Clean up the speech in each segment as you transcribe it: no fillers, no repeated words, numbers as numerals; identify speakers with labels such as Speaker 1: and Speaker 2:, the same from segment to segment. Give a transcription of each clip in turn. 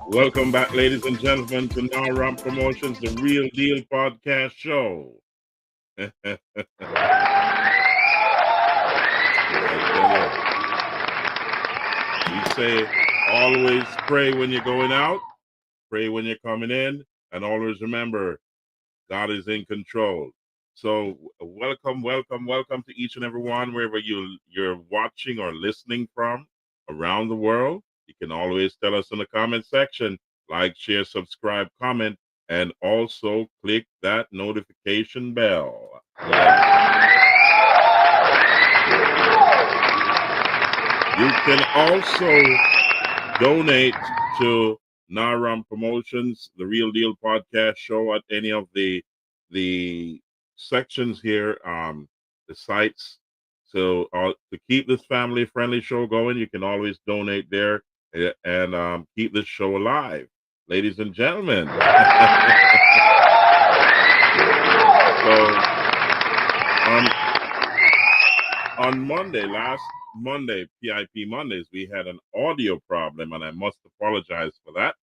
Speaker 1: Welcome back, ladies and gentlemen, to Naram Promotions, the Real Deal Podcast Show. I tell you, we say always pray when you're going out, pray when you're coming in, and always remember, God is in control. So welcome to each and every one, wherever you're watching or listening from around the world. You can always tell us in the comment section, like, share, subscribe, comment, and also click that notification bell. Yeah. You can also donate to Naram Promotions, the Real Deal Podcast Show, at any of the sections here, the sites. So to keep this family-friendly show going, you can always donate there and keep this show alive, ladies and gentlemen. So on last Monday, PIP Mondays, we had an audio problem, and I must apologize for that.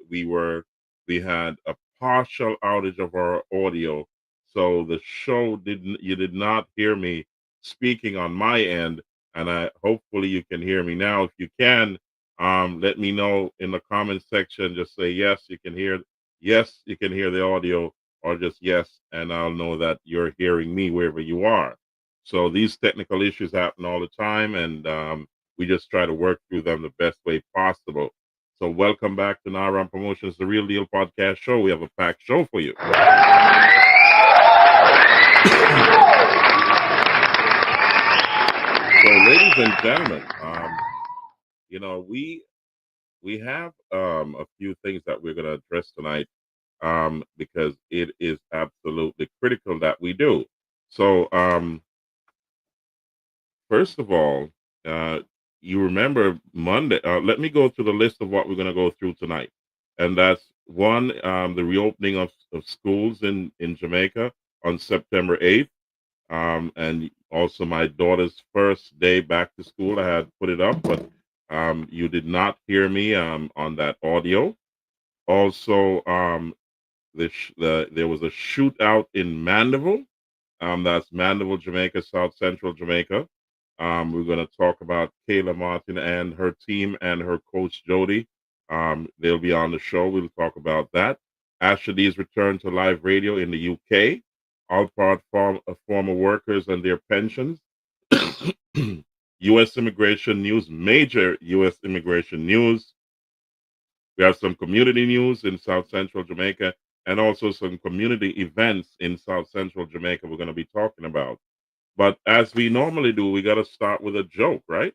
Speaker 1: We had a partial outage of our audio, so the show you did not hear me speaking on my end, and hopefully you can hear me now. If you can, let me know in the comment section. Just say yes, you can hear the audio, or just yes, and I'll know that you're hearing me wherever you are. So these technical issues happen all the time, and we just try to work through them the best way possible. So welcome back to Naram Promotions, the Real Deal Podcast Show. We have a packed show for you. So, ladies and gentlemen, we have a few things that we're going to address tonight, because it is absolutely critical that we do. So, first of all, you remember Monday. Let me go through the list of what we're going to go through tonight. And that's one, the reopening of schools in Jamaica on September 8th. And also my daughter's first day back to school. I had put it up, but you did not hear me on that audio. Also, there was a shootout in Mandeville. That's Mandeville, Jamaica, South Central Jamaica. We're going to talk about Kayla Martin and her team and her coach Jody. They'll be on the show. We'll talk about that. Ashley's return to live radio in the UK. All part former workers and their pensions. U.S. immigration news, major U.S. immigration news. We have some community news in South Central Jamaica, and also some community events in South Central Jamaica we're going to be talking about. But as we normally do, we got to start with a joke, right?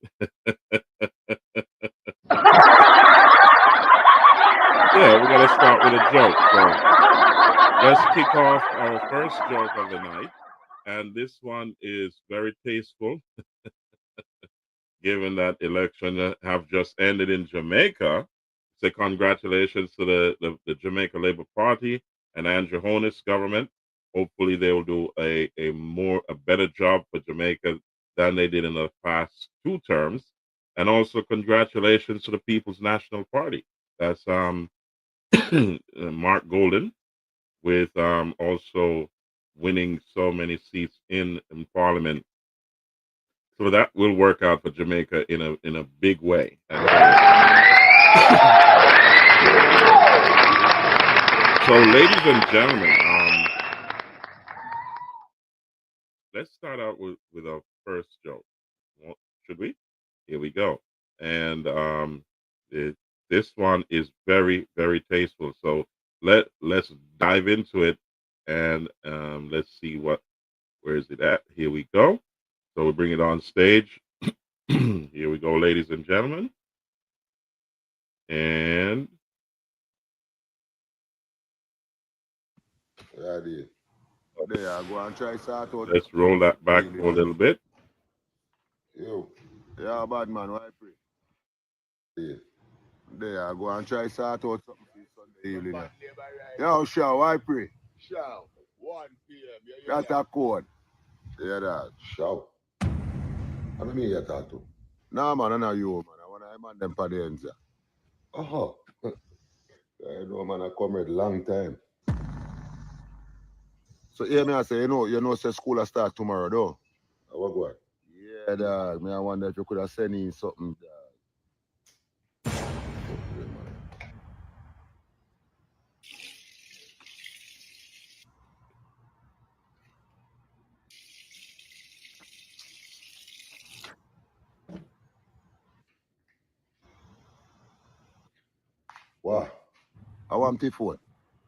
Speaker 1: Yeah, we got to start with a joke. So let's kick off our first joke of the night. And this one is very tasteful, given that election have just ended in Jamaica. Say congratulations to the Jamaica Labour Party and Andrew Holness government. Hopefully they will do a better job for Jamaica than they did in the past two terms. And also congratulations to the People's National Party. That's Mark Golden with also winning so many seats in Parliament. So that will work out for Jamaica in a big way. So, ladies and gentlemen, let's start out with our first joke. Should we? Here we go. And this one is very, very tasteful. So let's dive into it and let's see where is it at. Here we go. So we bring it on stage. Here we go, ladies and gentlemen. And
Speaker 2: Yeah, dear. There, go and try sort out.
Speaker 1: Let's roll that back for a little bit.
Speaker 2: Yo. Yeah, bad man, why pray? Yeah. There, go and try sort out something for Sunday evening. Yo, Shaw, why pray? Shaw, 1 p.m. That's a code. Yeah, that. Shaw. I don't mean you talk to. Nah, man, I know you, man. I want to man them for the ends. Oh. I know, man, I come here a long time. So, yeah, me I say, you know, say school will start tomorrow, though. What go on? Yeah, dog. Me I wonder if you could have sent in something, dog. What? I want the phone.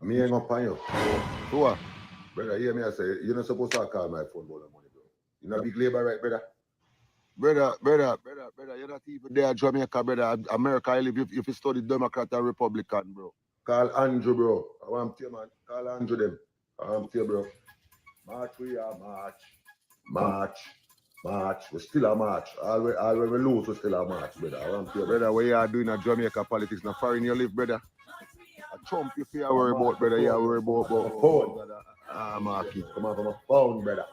Speaker 2: Me hang up on you. So what? Brother, hear me I say, you're not supposed to call my phone about the money, bro. You're not big labor, right, brother? Brother, you're not even there, Jamaica, brother. America, I live if you study Democrat and Republican, bro. Call Andrew, bro. I want to, man. Call Andrew them. I want to, bro. March, we are March. We still a March. All we lose, we still a March, brother. I want to, brother, what you are doing at Jamaica politics? Now, foreign you live, brother. A Trump, if you are worried about, brother, you are worried about phone. Marky. Come on from a phone, brother.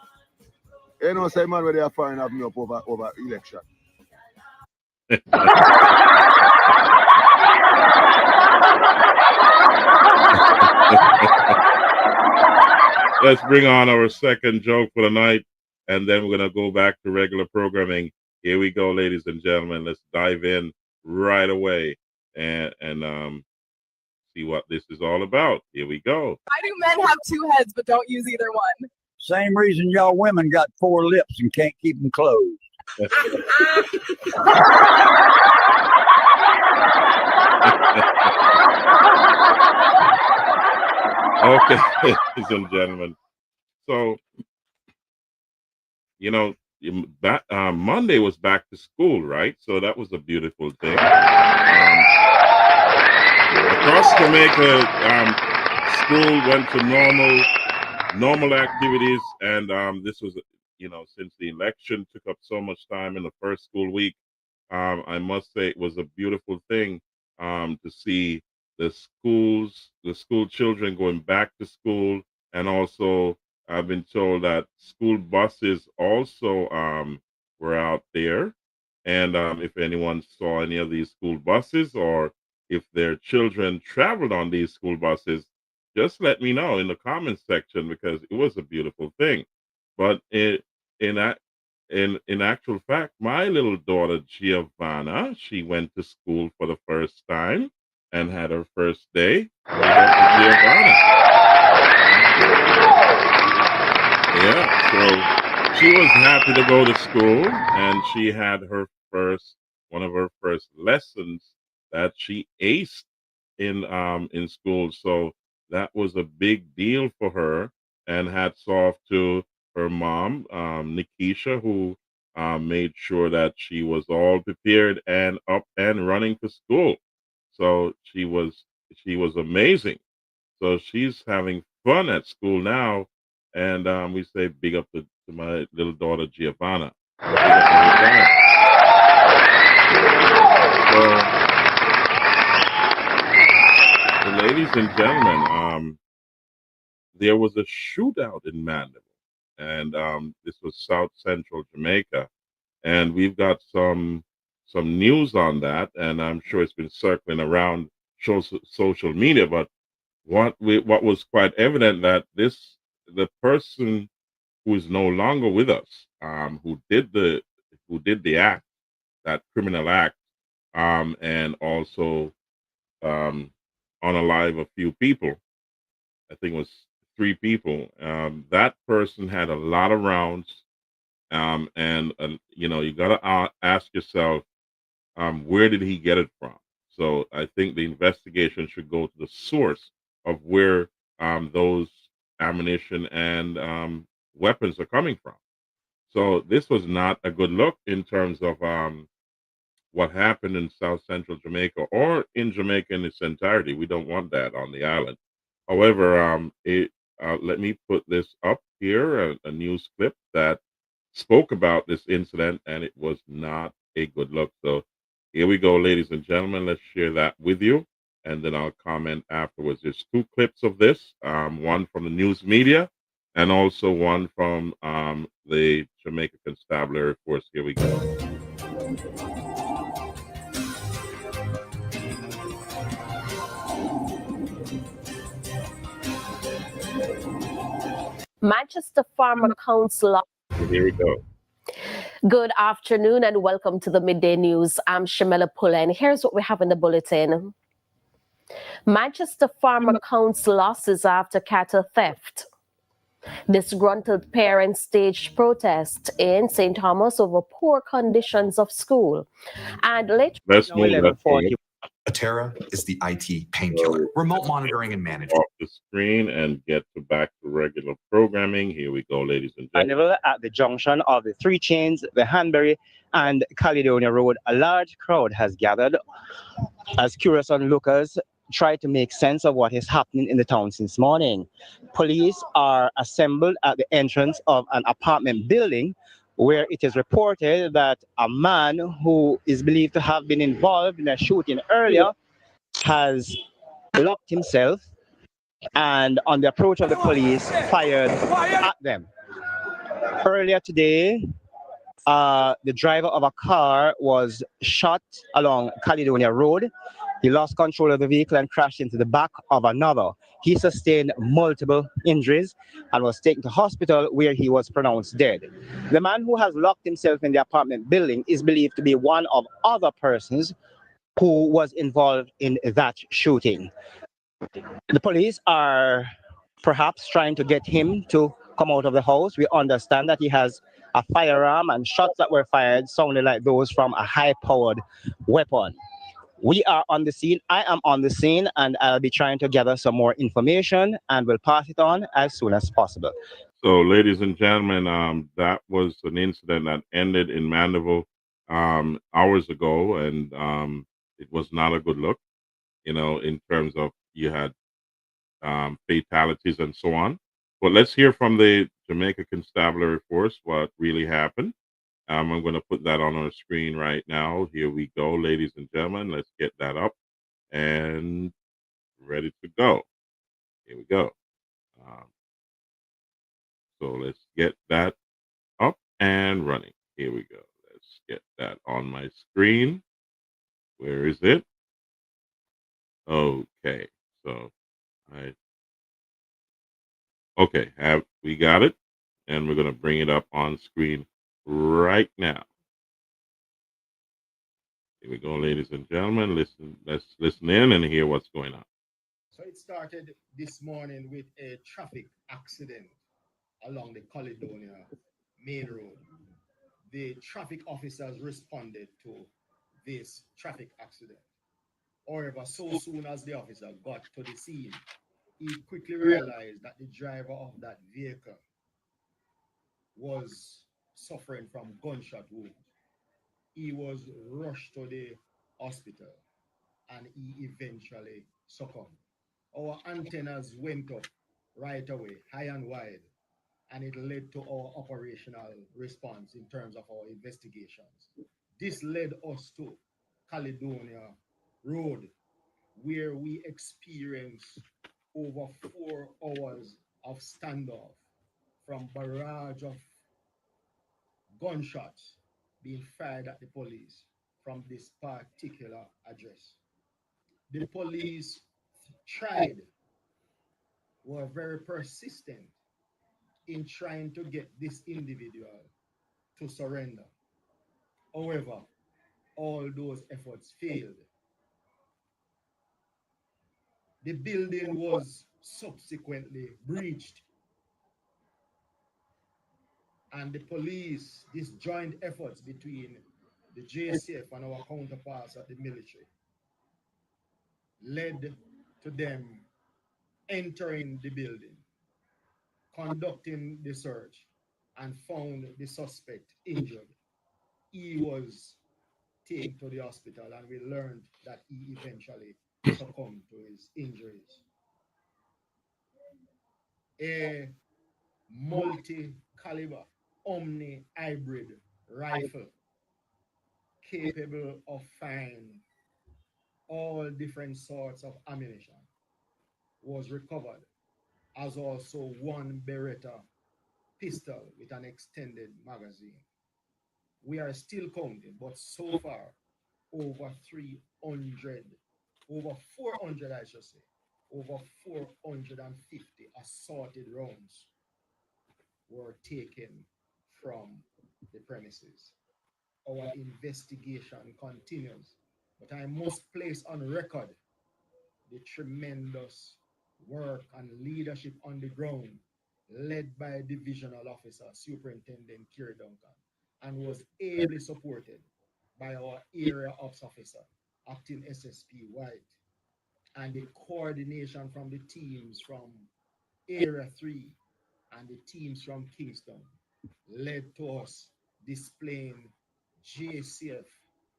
Speaker 2: You know, say, man, where they are foreign have me up over election.
Speaker 1: Let's bring on our second joke for the night, and then we're going to go back to regular programming. Here we go, ladies and gentlemen. Let's dive in right away and see what this is all about. Here we go.
Speaker 3: Why do men have two heads but don't use either one?
Speaker 4: Same reason y'all women got 4 lips and can't keep them closed.
Speaker 1: Okay, ladies and gentlemen. So, you know, Monday was back to school, right? So that was a beautiful thing. Across Jamaica, school went to normal activities, and this was, since the election took up so much time in the first school week, I must say it was a beautiful thing to see the school children going back to school, and also I've been told that school buses also were out there, and if anyone saw any of these school buses or if their children traveled on these school buses, just let me know in the comments section because it was a beautiful thing. But in in actual fact, my little daughter Giovanna, she went to school for the first time and had her first day. Giovanna. Yeah, so she was happy to go to school, and she had one of her first lessons that she aced in school. So that was a big deal for her, and hats off to her mom, Nikisha, who made sure that she was all prepared and up and running to school. So she was amazing. So she's having fun at school now, and we say big up to my little daughter Giovanna. Big up every time. So, ladies and gentlemen, there was a shootout in Mandeville, and this was South Central Jamaica, and we've got some news on that, and I'm sure it's been circling around social media. But what was quite evident that the person who is no longer with us, who did the act, that criminal act, and also um, unalive a few people. I think it was three people. That person had a lot of rounds, and you got to ask yourself, where did he get it from? So I think the investigation should go to the source of where those ammunition and weapons are coming from. So this was not a good look in terms of what happened in South Central Jamaica or in Jamaica in its entirety. We don't want that on the island. However, let me put this up here, a news clip that spoke about this incident, and it was not a good look. So here we go, ladies and gentlemen. Let's share that with you, and then I'll comment afterwards. There's two clips of this, one from the news media and also one from the Jamaica Constabulary Force. Here we go.
Speaker 5: Manchester Farmer Council.
Speaker 1: Here we go.
Speaker 5: Good afternoon and welcome to the Midday News. I'm Shamela Pullen. Here's what we have in the bulletin. Manchester Farmer Council losses after cattle theft. Disgruntled parents staged protest in St. Thomas over poor conditions of school. And later,
Speaker 1: Let's move that forward.
Speaker 6: Atera is the IT painkiller, remote monitoring and management.
Speaker 1: Off the screen and get back to regular programming. Here we go, ladies and gentlemen.
Speaker 7: At the junction of the Three Chains, the Hanbury, and Caledonia Road, a large crowd has gathered as curious onlookers try to make sense of what is happening in the town since morning. Police are assembled at the entrance of an apartment building where it is reported that a man who is believed to have been involved in a shooting earlier has locked himself and on the approach of the police fired at them. Earlier today, the driver of a car was shot along Caledonia Road. He lost control of the vehicle and crashed into the back of another. He sustained multiple injuries and was taken to hospital where he was pronounced dead. The man who has locked himself in the apartment building is believed to be one of other persons who was involved in that shooting. The police are perhaps trying to get him to come out of the house. We understand that he has a firearm and shots that were fired sounded like those from a high-powered weapon. We are on the scene. I am on the scene, and I'll be trying to gather some more information, and we'll pass it on as soon as possible.
Speaker 1: So, ladies and gentlemen, that was an incident that ended in Mandeville hours ago, and it was not a good look, in terms of you had fatalities and so on. But let's hear from the Jamaica Constabulary Force what really happened. I'm going to put that on our screen right now. Here we go, ladies and gentlemen. Let's get that up and ready to go. Here we go. So let's get that up and running. Here we go. Let's get that on my screen. Where is it? Okay. So we got it, and we're going to bring it up on screen right now. Here we go, ladies and gentlemen. Let's listen in and hear what's going on.
Speaker 8: So it started this morning with a traffic accident along the Caledonia main road. The traffic officers responded to this traffic accident. However, so soon as the officer got to the scene, he quickly realized that the driver of that vehicle was suffering from gunshot wounds. He was rushed to the hospital and he eventually succumbed. Our antennas went up right away, high and wide, and it led to our operational response in terms of our investigations. This led us to Caledonia Road, where we experienced over 4 hours of standoff from barrage of gunshots being fired at the police from this particular address. The police tried, were very persistent in trying to get this individual to surrender. However, all those efforts failed. The building was subsequently breached, and the police, this joint efforts between the JCF and our counterparts at the military, led to them entering the building, conducting the search, and found the suspect injured. He was taken to the hospital, and we learned that he eventually succumbed to his injuries. A multi-caliber Omni hybrid rifle capable of firing all different sorts of ammunition was recovered, as also one Beretta pistol with an extended magazine. We are still counting, but so far, over 300, over 400, I should say, over 450 assorted rounds were taken from the premises. Our investigation continues, but I must place on record the tremendous work and leadership on the ground led by Divisional Officer Superintendent Kerry Duncan, and was ably supported by our Area Ops Officer, Acting SSP White, and the coordination from the teams from Area 3 and the teams from Kingston led to us displaying JCF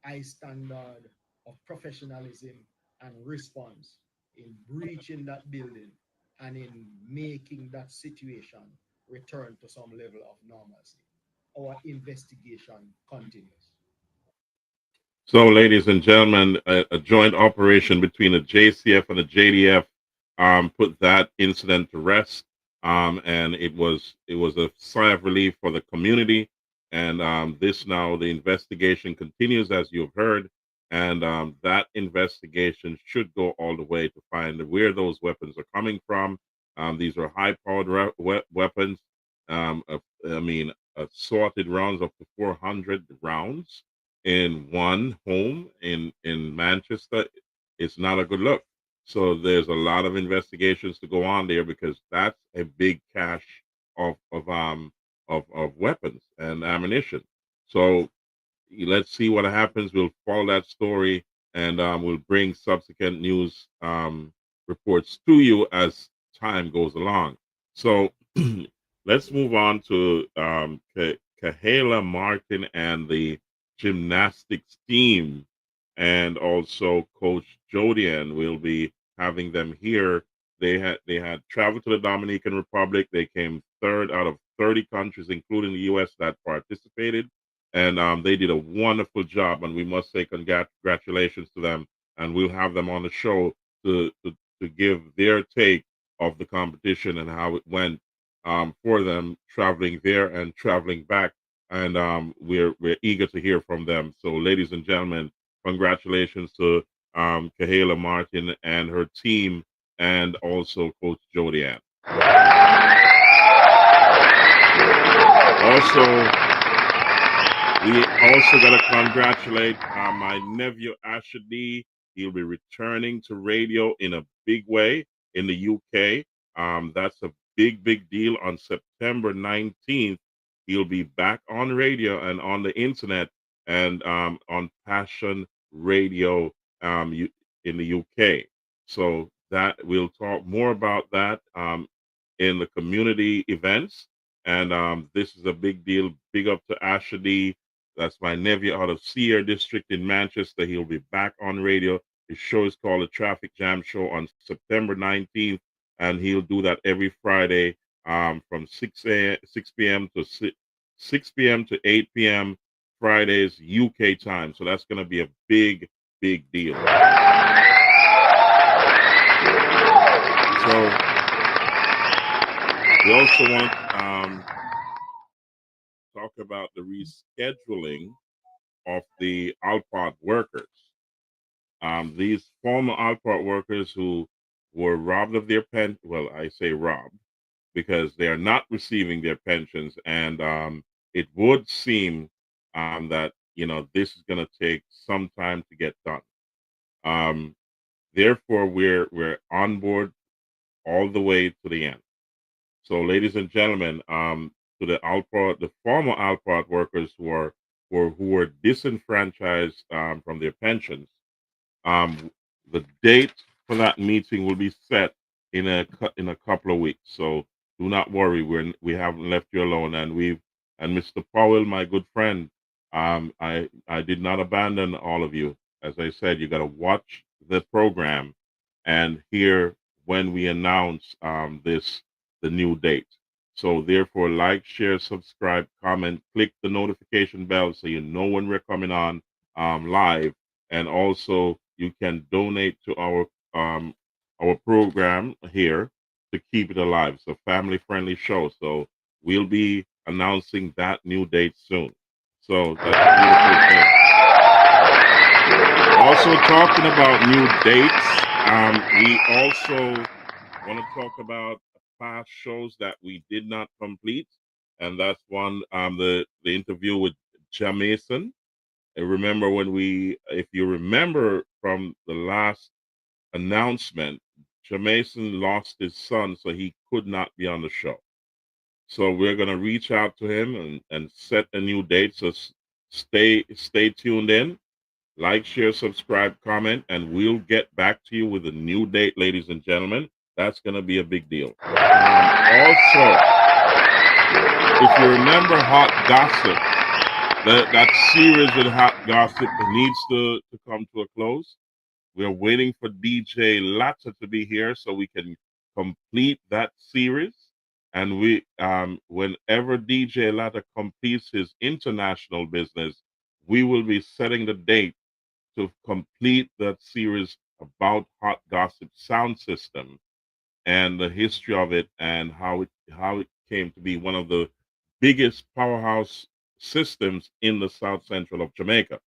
Speaker 8: high standard of professionalism and response in breaching that building and in making that situation return to some level of normalcy. Our investigation continues.
Speaker 1: So, ladies and gentlemen, a joint operation between the JCF and the JDF put that incident to rest, and it was a sigh of relief for the community. And this now the investigation continues, as you've heard, and that investigation should go all the way to find where those weapons are coming from. These are high-powered weapons. I mean, assorted rounds up to 400 rounds in one home in Manchester. It's not a good look. So there's a lot of investigations to go on there because that's a big cache of weapons and ammunition. So let's see what happens. We'll follow that story and we'll bring subsequent news reports to you as time goes along. So let's move on to Kahela Martin and the gymnastics team, and also Coach Jodian. We'll be having them here. They had traveled to the Dominican Republic. They came third out of 30 countries, including the U.S. that participated, and they did a wonderful job. And we must say congratulations to them. And we'll have them on the show to give their take of the competition and how it went for them traveling there and traveling back. And we're eager to hear from them. So, ladies and gentlemen, congratulations to Kahela Martin and her team, and also Coach Jodian. Also, we also got to congratulate my nephew Asher D. He'll be returning to radio in a big way in the UK. That's a big deal. On September 19th, he'll be back on radio and on the internet and on Passion Radio in the UK. So that we'll talk more about that in the community events. And this is a big deal. Big up to Ashady. That's my nephew out of Sierra District in Manchester. He'll be back on radio. His show is called The Traffic Jam Show on September 19th, and he'll do that every Friday from 6 p.m. to 6 p.m. to 8 p.m. Fridays UK time. So that's going to be a big, big deal. So we also want to talk about the rescheduling of the Alpart workers. These former Alpart workers who were robbed of their pension, well, I say robbed because they are not receiving their pensions, and it would seem that this is going to take some time to get done. Therefore, we're on board all the way to the end. So, ladies and gentlemen, to the former Alpart workers who were disenfranchised from their pensions, the date for that meeting will be set in a couple of weeks. So do not worry, we haven't left you alone, and Mr. Powell, my good friend, I did not abandon all of you. As I said, you got to watch the program and hear when we announce the new date. So therefore, like, share, subscribe, comment, click the notification bell so you know when we're coming on live, and also you can donate to our program here to keep it alive. It's a family friendly show, so we'll be announcing that new date soon. So that's a beautiful thing. Also talking about new dates, we also want to talk about past shows that we did not complete, and that's one the interview with Jamaican. And remember if you remember from the last announcement, Jamaican lost his son, so he could not be on the show. So we're gonna reach out to him and set a new date. So stay tuned in. Like, share, subscribe, comment, and we'll get back to you with a new date, ladies and gentlemen. That's gonna be a big deal. Also, if you remember Hot Gossip, that series with Hot Gossip needs to come to a close. We're waiting for DJ Latta to be here so we can complete that series. And whenever DJ Latta completes his international business, we will be setting the date to complete that series about Hot Gossip sound system and the history of it and how it came to be one of the biggest powerhouse systems in the South Central of Jamaica.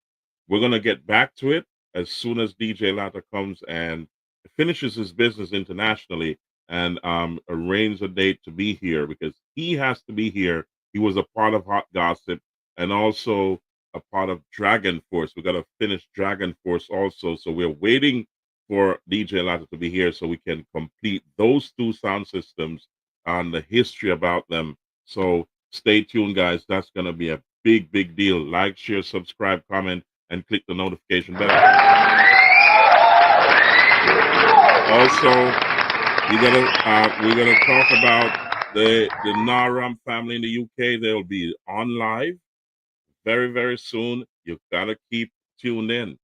Speaker 1: We're going to get back to it as soon as DJ Latta comes and finishes his business internationally and arrange a date to be here, because he has to be here. He was a part of Hot Gossip and also a part of Dragon Force. We got to finish Dragon Force also. So we're waiting for DJ Latta to be here so we can complete those two sound systems and the history about them. So stay tuned, guys. That's going to be a big, big deal. Like, share, subscribe, comment, and click the notification bell. Also, we're gonna talk about the Naram family in the UK. They'll be on live very, very soon. You gotta keep tuned in.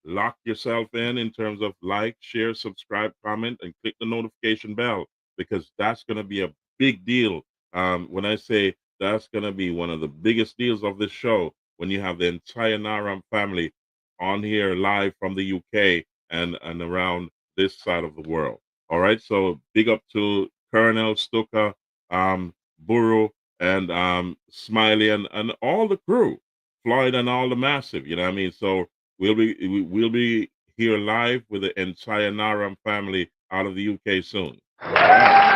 Speaker 1: Lock yourself in terms of like, share, subscribe, comment, and click the notification bell, because that's gonna be a big deal. When I say that's gonna be one of the biggest deals of this show, when you have the entire Naram family on here live from the UK and around this side of the world. All right, so big up to Colonel Stuka, Burrow, and Smiley, and all the crew, Floyd, and all the massive. You know what I mean? So we'll be here live with the entire Naram family out of the UK soon. All right.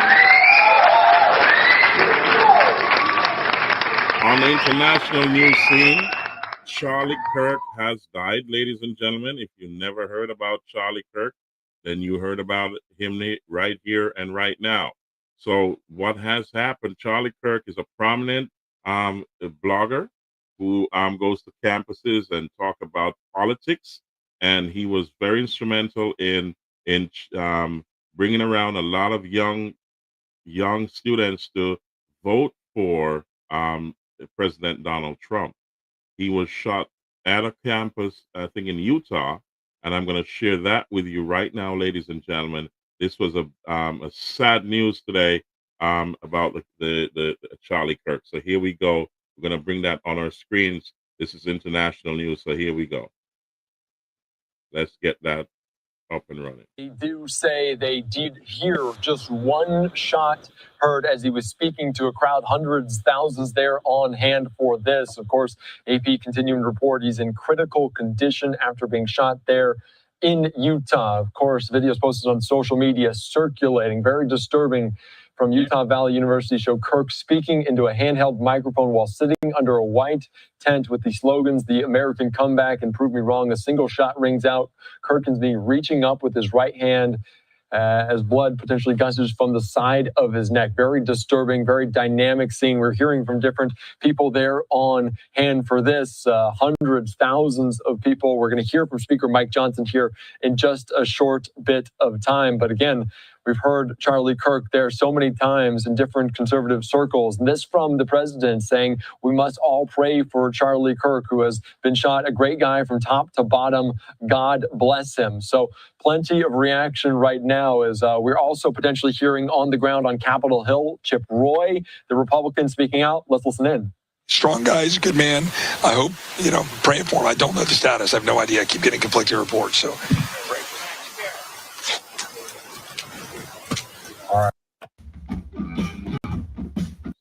Speaker 1: On the international news scene, Charlie Kirk has died, ladies and gentlemen. If you never heard about Charlie Kirk, then you heard about him right here and right now. So what has happened? Charlie Kirk is a prominent blogger who goes to campuses and talk about politics, and he was very instrumental in bringing around a lot of young students to vote for President Donald Trump. He was shot at a campus, I think in Utah, and I'm going to share that with you right now, ladies and gentlemen. This was a sad news today about the Charlie Kirk. So here we go. We're going to bring that on our screens. This is international news. So here we go. Let's get that up and running.
Speaker 9: They do say they did hear just one shot heard as he was speaking to a crowd, hundreds, thousands there on hand for this. Of course, AP continuing to report he's in critical condition after being shot there in Utah. Of course, videos posted on social media circulating, very disturbing, from Utah Valley University show Kirk speaking into a handheld microphone while sitting under a white tent with the slogans, "The American Comeback" and "Prove Me Wrong." A single shot rings out. Kirk is reaching up with his right hand as blood potentially gushes from the side of his neck. Very disturbing, very dynamic scene. We're hearing from different people there on hand for this. Hundreds, thousands of people. We're going to hear from Speaker Mike Johnson here in just a short bit of time. But again, we've heard Charlie Kirk there so many times in different conservative circles. And this from the president saying we must all pray for Charlie Kirk, who has been shot. A great guy from top to bottom. God bless him. So plenty of reaction right now as we're also potentially hearing on the ground on Capitol Hill, Chip Roy, the Republican, speaking out. Let's listen in.
Speaker 10: Strong guy, he's a good man. I hope, praying for him. I don't know the status. I have no idea. I keep getting conflicting reports. So pray.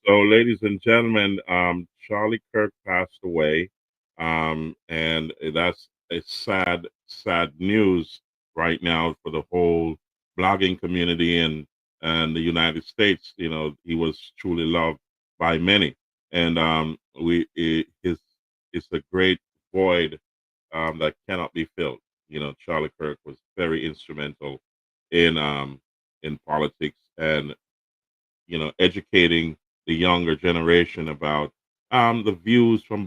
Speaker 1: So, ladies and gentlemen, Charlie Kirk passed away, and that's a sad, sad news right now for the whole blogging community and the United States. He was truly loved by many, and it's a great void that cannot be filled. Charlie Kirk was very instrumental in politics and educating the younger generation about the views from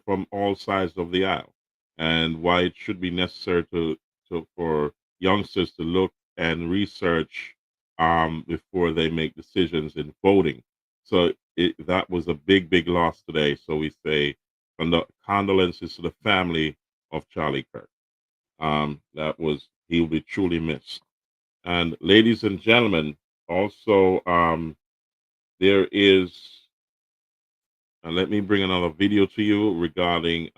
Speaker 1: from all sides of the aisle, and why it should be necessary for youngsters to look and research before they make decisions in voting. So that was a big, big loss today. So we say condolences to the family of Charlie Kirk. He will be truly missed. And ladies and gentlemen, also there is, let me bring another video to you regarding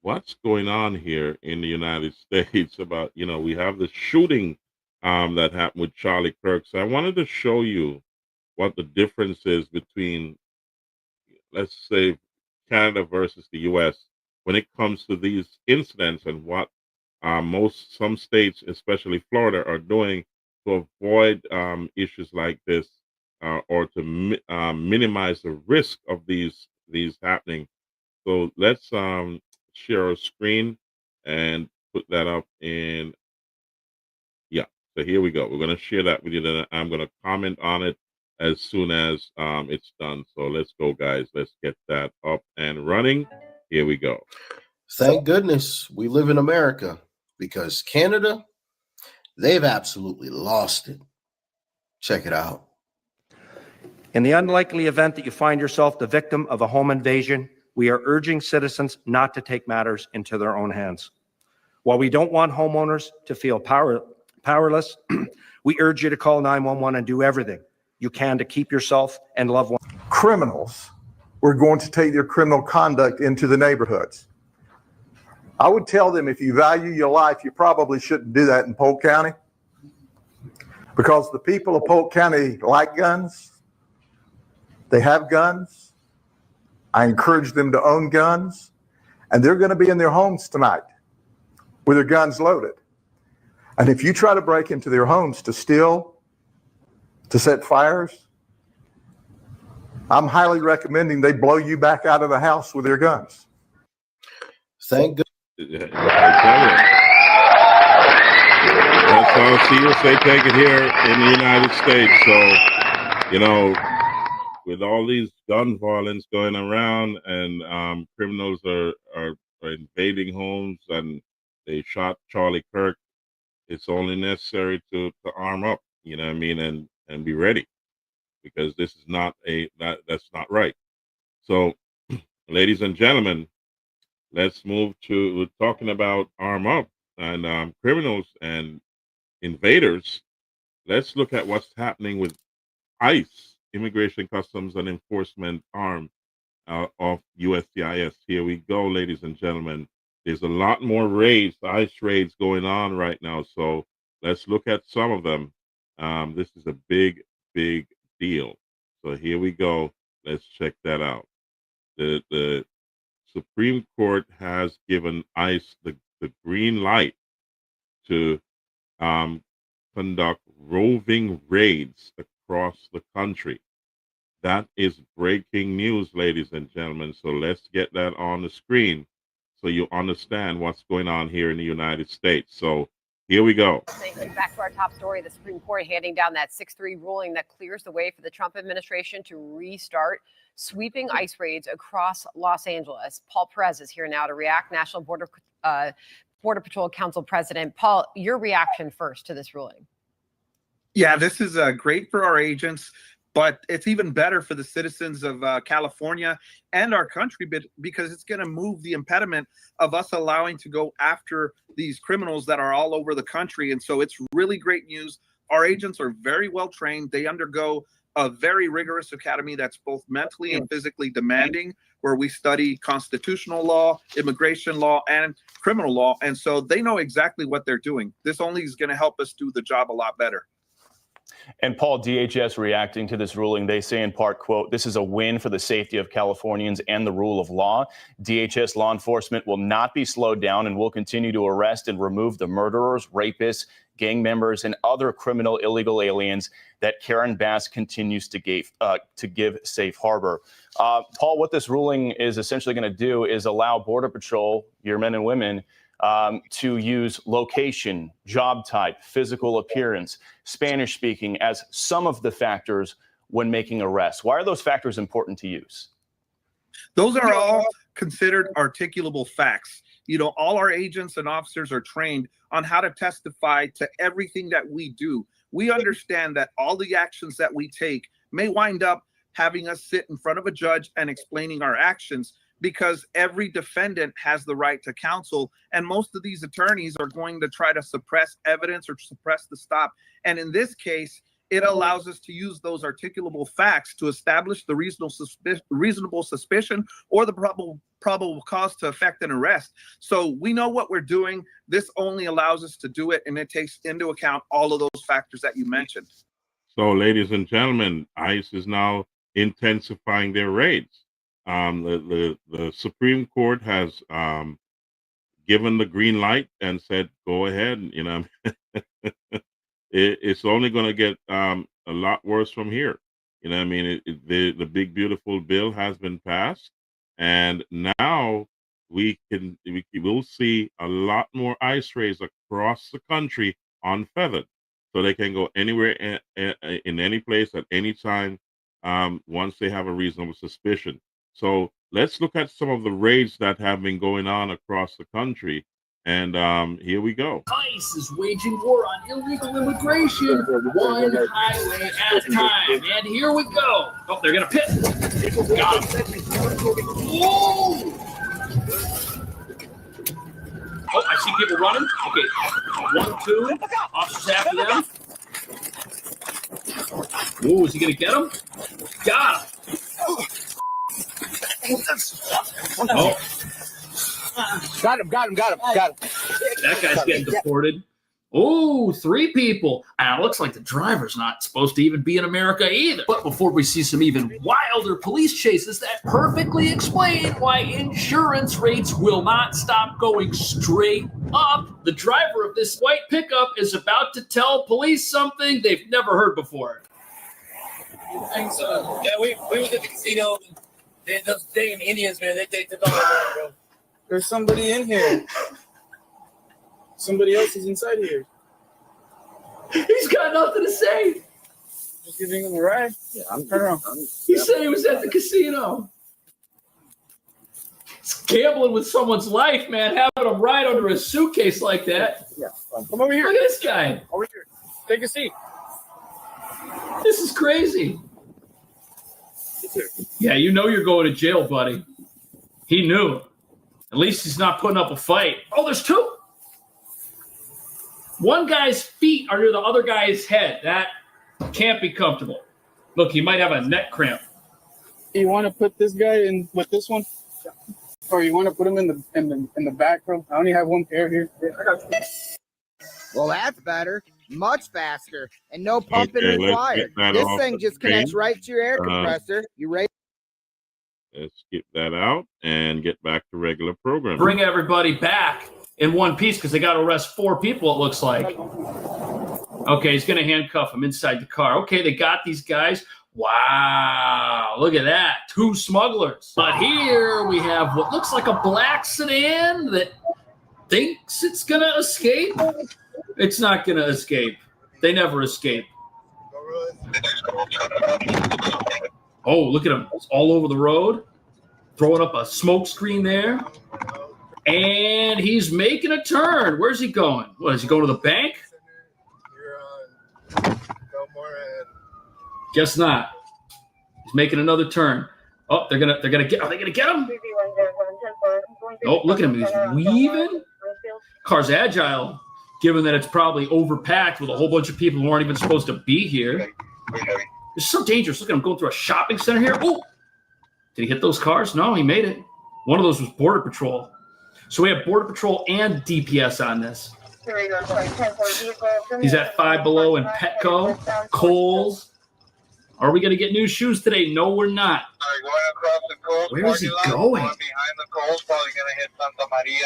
Speaker 1: what's going on here in the United States about, we have the shooting that happened with Charlie Kirk. So I wanted to show you what the difference is between, let's say, Canada versus the U.S. when it comes to these incidents, and what some states, especially Florida, are doing to avoid issues like this, or to minimize the risk of these happening. So let's share our screen and put that up in. Yeah, so here we go. We're going to share that with you. Then I'm going to comment on it as soon as it's done. So let's go, guys. Let's get that up and running. Here we go.
Speaker 11: Thank goodness we live in America, because Canada, they've absolutely lost it. Check it out.
Speaker 12: In the unlikely event that you find yourself the victim of a home invasion, we are urging citizens not to take matters into their own hands. While we don't want homeowners to feel powerless, we urge you to call 911 and do everything you can to keep yourself and loved ones.
Speaker 13: Criminals were going to take their criminal conduct into the neighborhoods. I would tell them, if you value your life, you probably shouldn't do that in Polk County, because the people of Polk County like guns. They have guns. I encourage them to own guns, and they're going to be in their homes tonight with their guns loaded. And if you try to break into their homes to steal, to set fires, I'm highly recommending they blow you back out of the house with their guns.
Speaker 11: Thank God.
Speaker 1: That's how serious they take it here in the United States. So, with all these gun violence going around, and criminals are invading homes, and they shot Charlie Kirk, it's only necessary to arm up, and be ready. because this is not that's not right. So, ladies and gentlemen, let's move to talking about arm up and criminals and invaders. Let's look at what's happening with ICE, Immigration, Customs, and Enforcement arm of USCIS. Here we go, ladies and gentlemen. There's a lot more raids, ICE raids going on right now. So let's look at some of them. This is a big, big deal. So here we go. Let's check that out. The Supreme Court has given ICE the green light to conduct roving raids across the country. That is breaking news, ladies and gentlemen. So let's get that on the screen so you understand what's going on here in the United States. So here we go.
Speaker 14: Thank you. Back to our top story. The Supreme Court handing down that 6-3 ruling that clears the way for the Trump administration to restart sweeping ICE raids across Los Angeles. Paul Perez is here now to react. National Border Patrol Council President. Paul, your reaction first to this ruling.
Speaker 15: Yeah, this is great for our agents, but it's even better for the citizens of California and our country because it's going to move the impediment of us allowing to go after these criminals that are all over the country. And so it's really great news. Our agents are very well trained. They undergo a very rigorous academy that's both mentally and physically demanding, where we study constitutional law, immigration law, and criminal law. And so they know exactly what they're doing. This only is going to help us do the job a lot better.
Speaker 16: And Paul, DHS reacting to this ruling, they say in part, quote, "This is a win for the safety of Californians and the rule of law. DHS law enforcement will not be slowed down and will continue to arrest and remove the murderers, rapists, gang members, and other criminal illegal aliens that Karen Bass continues to give safe harbor." Paul, what this ruling is essentially going to do is allow Border Patrol, your men and women, to use location, job type, physical appearance, Spanish speaking as some of the factors when making arrests. Why are those factors important to use?
Speaker 15: Those are all considered articulable facts. You know, all our agents and officers are trained on how to testify to everything that we do. We understand that all the actions that we take may wind up having us sit in front of a judge and explaining our actions, because every defendant has the right to counsel. And most of these attorneys are going to try to suppress evidence or suppress the stop. And in this case, it allows us to use those articulable facts to establish the reasonable suspicion or the probable cause to effect an arrest. So we know what we're doing. This only allows us to do it, and it takes into account all of those factors that you mentioned.
Speaker 1: So, ladies and gentlemen, ICE is now intensifying their raids. The Supreme Court has given the green light and said, go ahead. You know, it's only going to get a lot worse from here. You know, I mean, the big beautiful bill has been passed, and now we will see a lot more ICE raids across the country unfeathered, so they can go anywhere in any place at any time once they have a reasonable suspicion. So let's look at some of the raids that have been going on across the country. And here we go.
Speaker 17: ICE is waging war on illegal immigration, one highway at a time. And here we go. Oh, they're going to pit. Got him. Whoa! Oh, I see people running. Okay. 1, 2. Officers after them. Whoa, is he going to get him? Got him. Oh.
Speaker 18: Got him.
Speaker 17: That guy's getting deported. Oh, 3 people. And it looks like the driver's not supposed to even be in America either. But before we see some even wilder police chases that perfectly explain why insurance rates will not stop going straight up, the driver of this white pickup is about to tell police something they've never heard before.
Speaker 18: Thanks. Yeah, we was at the casino. Those dang Indians, man, they took all that, bro. There's somebody in here. Somebody else is inside here.
Speaker 17: He's got nothing to say.
Speaker 18: Just giving him a ride. Yeah, I'm turning around.
Speaker 17: He said he was at the casino. He's gambling with someone's life, man, having him ride under a suitcase like that.
Speaker 18: Yeah, come over here.
Speaker 17: Look at this guy.
Speaker 18: Over here. Take a seat.
Speaker 17: This is crazy. Yeah, you know you're going to jail, buddy. He knew. At least he's not putting up a fight. Oh, there's two. One guy's feet are near the other guy's head. That can't be comfortable. Look, he might have a neck cramp.
Speaker 19: You want to put this guy in with this one, or you want to put him in the back row? I only have one pair here.
Speaker 20: Well, that's better. Much faster, and no pumping
Speaker 1: Okay, let's
Speaker 20: required.
Speaker 1: get that
Speaker 20: This
Speaker 1: off
Speaker 20: thing
Speaker 1: the
Speaker 20: just
Speaker 1: screen.
Speaker 20: connects right to your air compressor. You ready?
Speaker 1: Let's skip that out and get back to regular programming.
Speaker 17: Bring everybody back in one piece because they got to arrest 4 people, it looks like. Okay, he's going to handcuff them inside the car. Okay, they got these guys. Wow, look at that. 2 smugglers. But here we have what looks like a black sedan that thinks it's going to escape. It's not going to escape. They never escape. Oh, look at him. It's all over the road. Throwing up a smoke screen there. And he's making a turn. Where's he going? What, is he going to the bank? Guess not. He's making another turn. Oh, they're gonna get. Are they gonna get him? Oh, look at him. He's weaving. Car's agile, given that it's probably overpacked with a whole bunch of people who aren't even supposed to be here. It's so dangerous. Look at him going through a shopping center here. Oh, did he hit those cars? No, he made it. One of those was Border Patrol. So we have Border Patrol and DPS on this. He's at Five Below and Petco, Kohl's. Are we going to get new shoes today? No, we're not. Where is he going?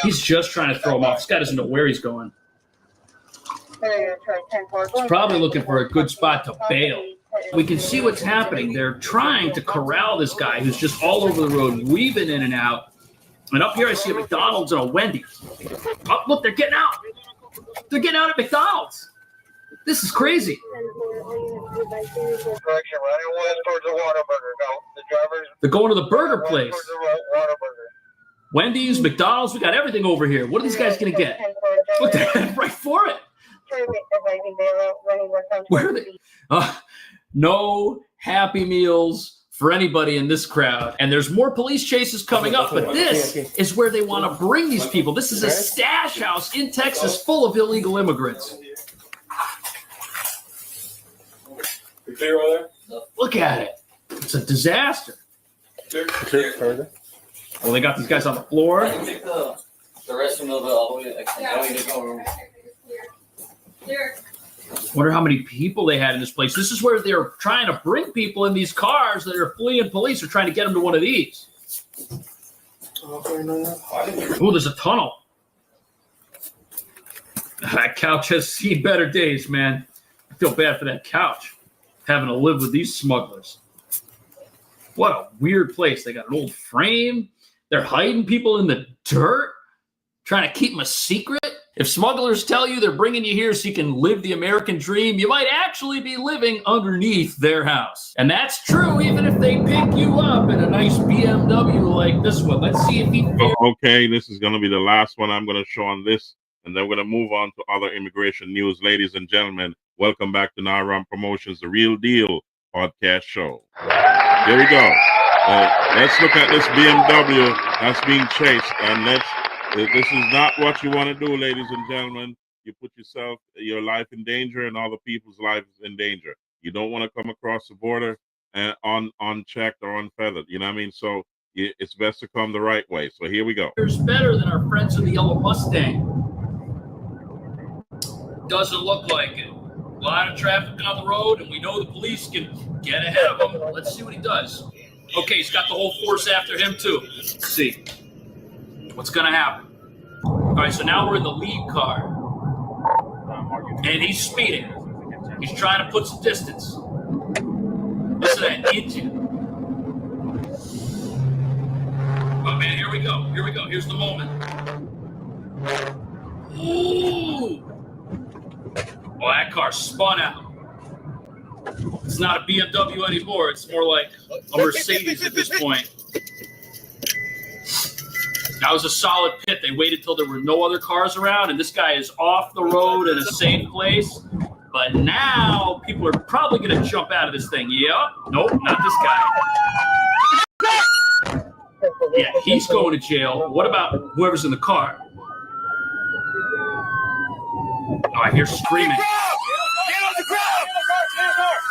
Speaker 17: He's just trying to throw him off. This guy doesn't know where he's going. He's probably looking for a good spot to bail. We can see what's happening. They're trying to corral this guy who's just all over the road, weaving in and out. And up here I see a McDonald's and a Wendy's. Oh, look, they're getting out. They're getting out at McDonald's. This is crazy. They're going to the burger place. Wendy's, McDonald's, we got everything over here. What are these guys going to get? Look, they're heading right for it. Where are they? No Happy Meals for anybody in this crowd. And there's more police chases coming up, but this is where they want to bring these people. This is a stash house in Texas full of illegal immigrants. Look at it. It's a disaster. Well, they got these guys on the floor.
Speaker 18: The rest of the
Speaker 17: Wonder how many people they had in this place. This is where they're trying to bring people in these cars that are fleeing police. They're trying to get them to one of these. Oh, there's a tunnel. That couch has seen better days, man. I feel bad for that couch, having to live with these smugglers. What a weird place. They got an old frame. They're hiding people in the dirt, trying to keep them a secret. If smugglers tell you they're bringing you here so you can live the American dream, you might actually be living underneath their house. And that's true even if they pick you up in a nice BMW like this one. Let's see if he...
Speaker 1: Okay, this is going to be the last one I'm going to show on this, and then we're going to move on to other immigration news. Ladies and gentlemen, welcome back to Naram Promotions, the Real Deal podcast show. Here we go. Let's look at this BMW that's being chased, and this is not what you want to do, ladies and gentlemen. You put your life in danger and other people's lives in danger. You don't want to come across the border unchecked or unfeathered. You know what I mean? So it's best to come the right way. So here we go.
Speaker 17: It's better than our friends in the yellow Mustang. Doesn't look like it. A lot of traffic on the road, and we know the police can get ahead of him. Let's see what he does. Okay, he's got the whole force after him, too. Let's see what's going to happen. All right, so now we're in the lead car, and he's speeding. He's trying to put some distance. Listen to that engine. Oh, man, here we go. Here we go. Here's the moment. Ooh. Well, that car spun out. It's not a BMW anymore. It's more like a Mercedes at this point. That was a solid pit. They waited till there were no other cars around, and this guy is off the road in a safe place. But now people are probably going to jump out of this thing. Yep. Nope, not this guy. Yeah, he's going to jail. What about whoever's in the car? Oh, I hear screaming.
Speaker 18: Get on the ground!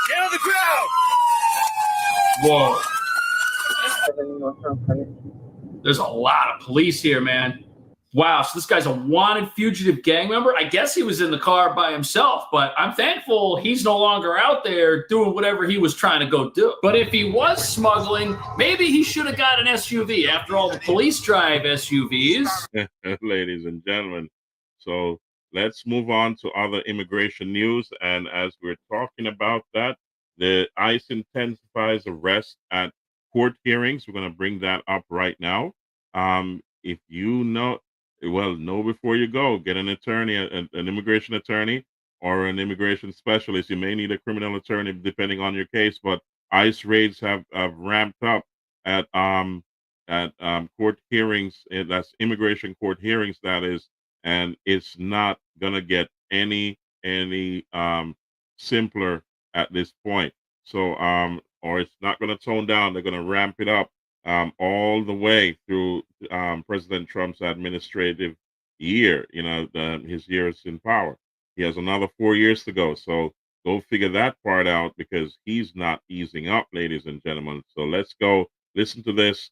Speaker 18: Get on the ground!
Speaker 17: Whoa. There's a lot of police here, man. Wow, so this guy's a wanted fugitive gang member? I guess he was in the car by himself, but I'm thankful he's no longer out there doing whatever he was trying to go do. But if he was smuggling, maybe he should have got an SUV. After all, the police drive SUVs.
Speaker 1: Ladies and gentlemen, so let's move on to other immigration news. And as we're talking about that, the ICE intensifies arrests at court hearings. We're going to bring that up right now. If you know before you go, get an attorney, an immigration attorney or an immigration specialist. You may need a criminal attorney depending on your case, but ICE raids have ramped up at court hearings. That's immigration court hearings, that is, and it's not gonna get any simpler at this point. So or it's not gonna tone down. They're gonna ramp it up all the way through President Trump's administrative year, his years in power. He has another 4 years to go. So go figure that part out, because he's not easing up, ladies and gentlemen. So let's go listen to this.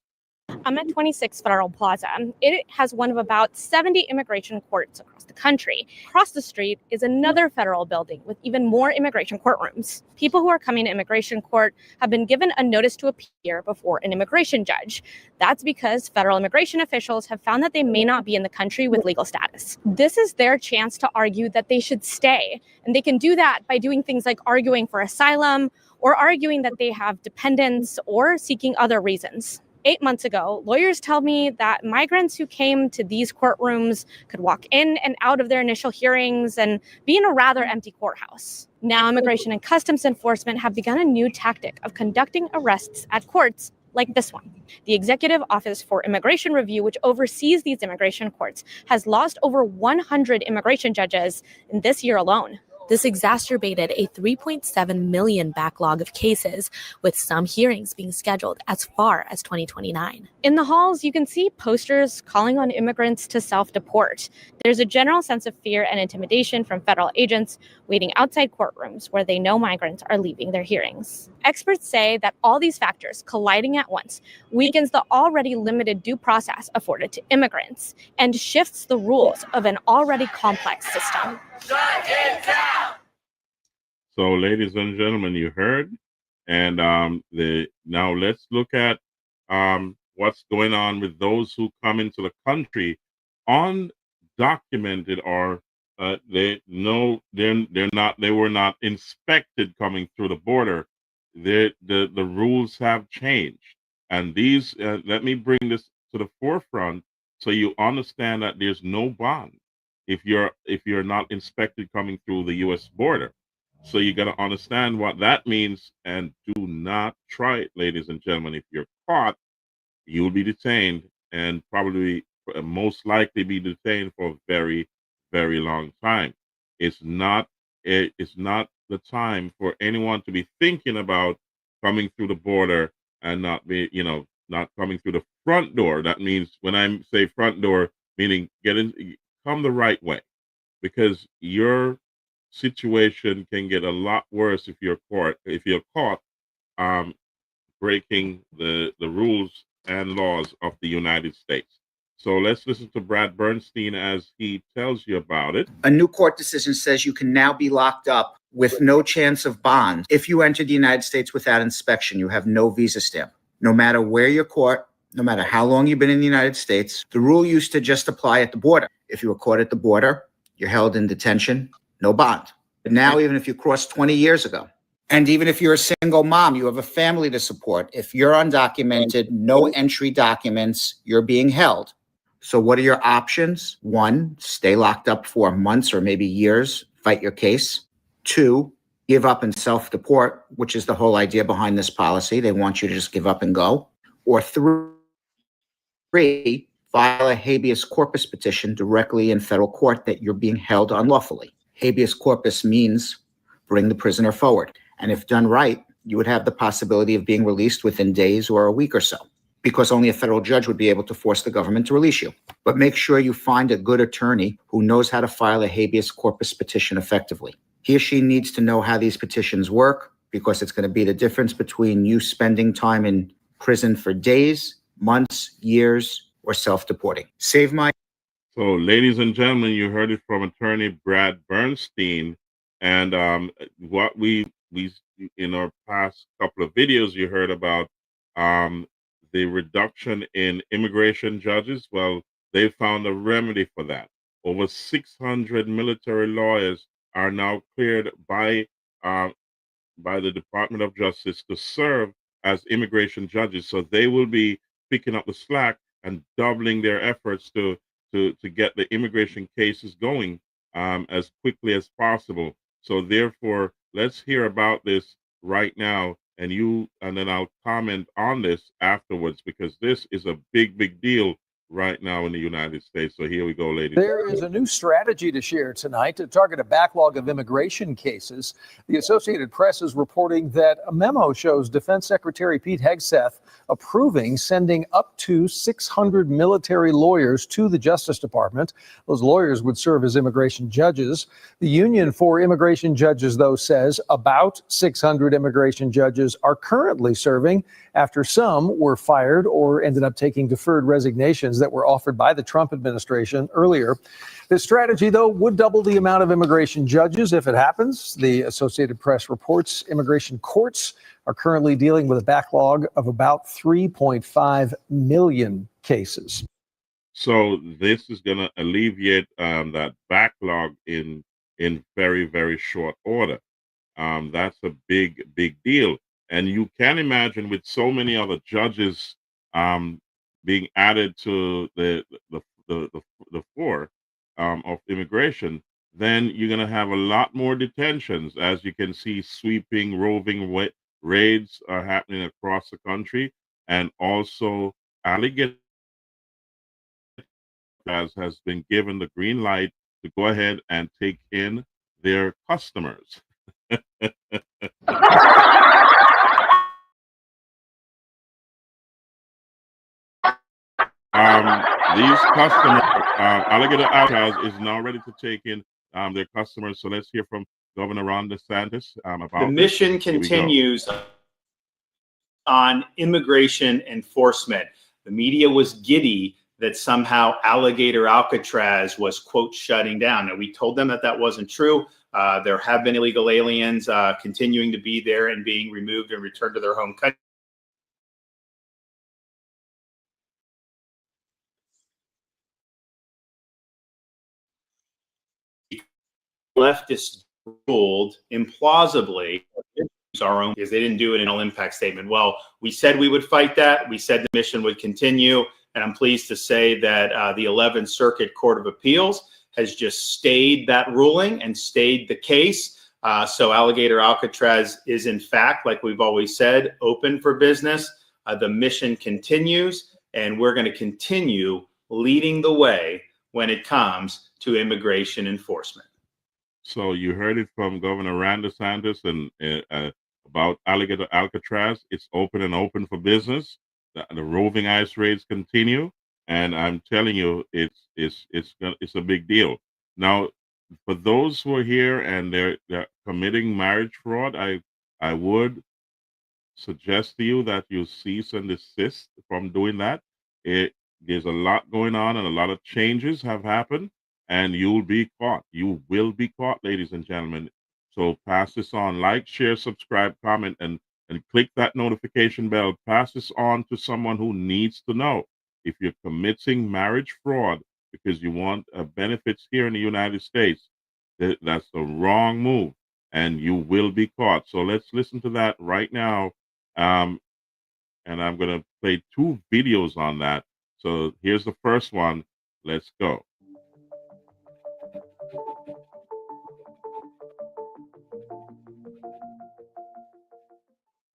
Speaker 21: I'm at 26 Federal Plaza. It has one of about 70 immigration courts across the country. Across the street is another federal building with even more immigration courtrooms. People who are coming to immigration court have been given a notice to appear before an immigration judge. That's because federal immigration officials have found that they may not be in the country with legal status. This is their chance to argue that they should stay. And they can do that by doing things like arguing for asylum or arguing that they have dependents or seeking other reasons. 8 months ago, lawyers tell me that migrants who came to these courtrooms could walk in and out of their initial hearings and be in a rather empty courthouse. Now, Immigration and Customs Enforcement have begun a new tactic of conducting arrests at courts like this one. The Executive Office for Immigration Review, which oversees these immigration courts, has lost over 100 immigration judges in this year alone.
Speaker 22: This exacerbated a 3.7 million backlog of cases, with some hearings being scheduled as far as 2029.
Speaker 21: In the halls, you can see posters calling on immigrants to self-deport. There's a general sense of fear and intimidation from federal agents waiting outside courtrooms where they know migrants are leaving their hearings. Experts say that all these factors colliding at once weakens the already limited due process afforded to immigrants and shifts the rules of an already complex system.
Speaker 18: Shut it down!
Speaker 1: So, ladies and gentlemen, you heard, and now let's look at what's going on with those who come into the country undocumented, or they were not inspected coming through the border. The rules have changed, and these let me bring this to the forefront so you understand that there's no bond if you're not inspected coming through the U.S. border. So you got to understand what that means, and do not try it, ladies and gentlemen. If you're caught, you will be detained, and probably most likely be detained for a very, very long time. It's not the time for anyone to be thinking about coming through the border and not coming through the front door. That means, when I say front door, meaning come the right way, because your situation can get a lot worse if you're caught breaking the rules and laws of the United States. So let's listen to Brad Bernstein as he tells you about it.
Speaker 23: A new court decision says you can now be locked up with no chance of bond if you enter the United States without inspection. You have no visa stamp. No matter where you're caught, no matter how long you've been in the United States, the rule used to just apply at the border. If you were caught at the border, you're held in detention, no bond. But now, even if you crossed 20 years ago, and even if you're a single mom, you have a family to support, if you're undocumented, no entry documents, you're being held. So what are your options? 1, stay locked up for months or maybe years, fight your case. 2, give up and self-deport, which is the whole idea behind this policy. They want you to just give up and go. Or 3, file a habeas corpus petition directly in federal court that you're being held unlawfully. Habeas corpus means bring the prisoner forward. And if done right, you would have the possibility of being released within days or a week or so. because only a federal judge would be able to force the government to release you. But make sure you find a good attorney who knows how to file a habeas corpus petition effectively. He or she needs to know how these petitions work, because it's going to be the difference between you spending time in prison for days, months, years, or self-deporting. Save my...
Speaker 1: So, ladies and gentlemen, you heard it from attorney Brad Bernstein. And what we in our past couple of videos, you heard about the reduction in immigration judges. Well, they found a remedy for that. Over 600 military lawyers are now cleared by the Department of Justice to serve as immigration judges. So they will be picking up the slack and doubling their efforts to get the immigration cases going as quickly as possible. So therefore, let's hear about this right now, and then I'll comment on this afterwards, because this is a big deal right now in the United States. So here we go, ladies.
Speaker 2: There is a new strategy to share tonight to target a backlog of immigration cases. The Associated Press is reporting that a memo shows Defense Secretary Pete Hegseth approving sending up to 600 military lawyers to the Justice Department. Those lawyers would serve as immigration judges. The Union for Immigration Judges, though, says about 600 immigration judges are currently serving after some were fired or ended up taking deferred resignations that were offered by the Trump administration earlier. This strategy, though, would double the amount of immigration judges if it happens. The Associated Press reports immigration courts are currently dealing with a backlog of about 3.5 million cases.
Speaker 1: So this is going to alleviate that backlog in very short order. That's a big deal. And you can imagine, with so many other judges being added to the floor of immigration, then you're going to have a lot more detentions. As you can see, sweeping, roving raids are happening across the country, and also alligator has been given the green light to go ahead and take in their customers. These customers, Alligator Alcatraz is now ready to take in their customers. So let's hear from Governor Ron DeSantis about
Speaker 3: the mission continues on immigration enforcement. The media was giddy that somehow Alligator Alcatraz was, quote, shutting down. Now, we told them that that wasn't true. There have been illegal aliens continuing to be there and being removed and returned to their home country. Leftists ruled implausibly our own, because they didn't do it in an impact statement. Well, we said we would fight that. We said the mission would continue. And I'm pleased to say that the 11th Circuit Court of Appeals has just stayed that ruling and stayed the case. So Alligator Alcatraz is, in fact, like we've always said, open for business. The mission continues, and we're going to continue leading the way when it comes to immigration enforcement.
Speaker 1: So you heard it from Governor Ron DeSantis and about Alligator Alcatraz. It's open for business. The roving ice raids continue, and I'm telling you, it's a big deal. Now, for those who are here and they're committing marriage fraud, I would suggest to you that you cease and desist from doing that. There's a lot going on, and a lot of changes have happened, and you'll be caught. You will be caught, ladies and gentlemen. So pass this on. Like, share, subscribe, comment, and click that notification bell. Pass this on to someone who needs to know. If you're committing marriage fraud because you want benefits here in the United States, that's the wrong move, and you will be caught. So let's listen to that right now. And I'm going to play 2 videos on that. So here's the first one. Let's go.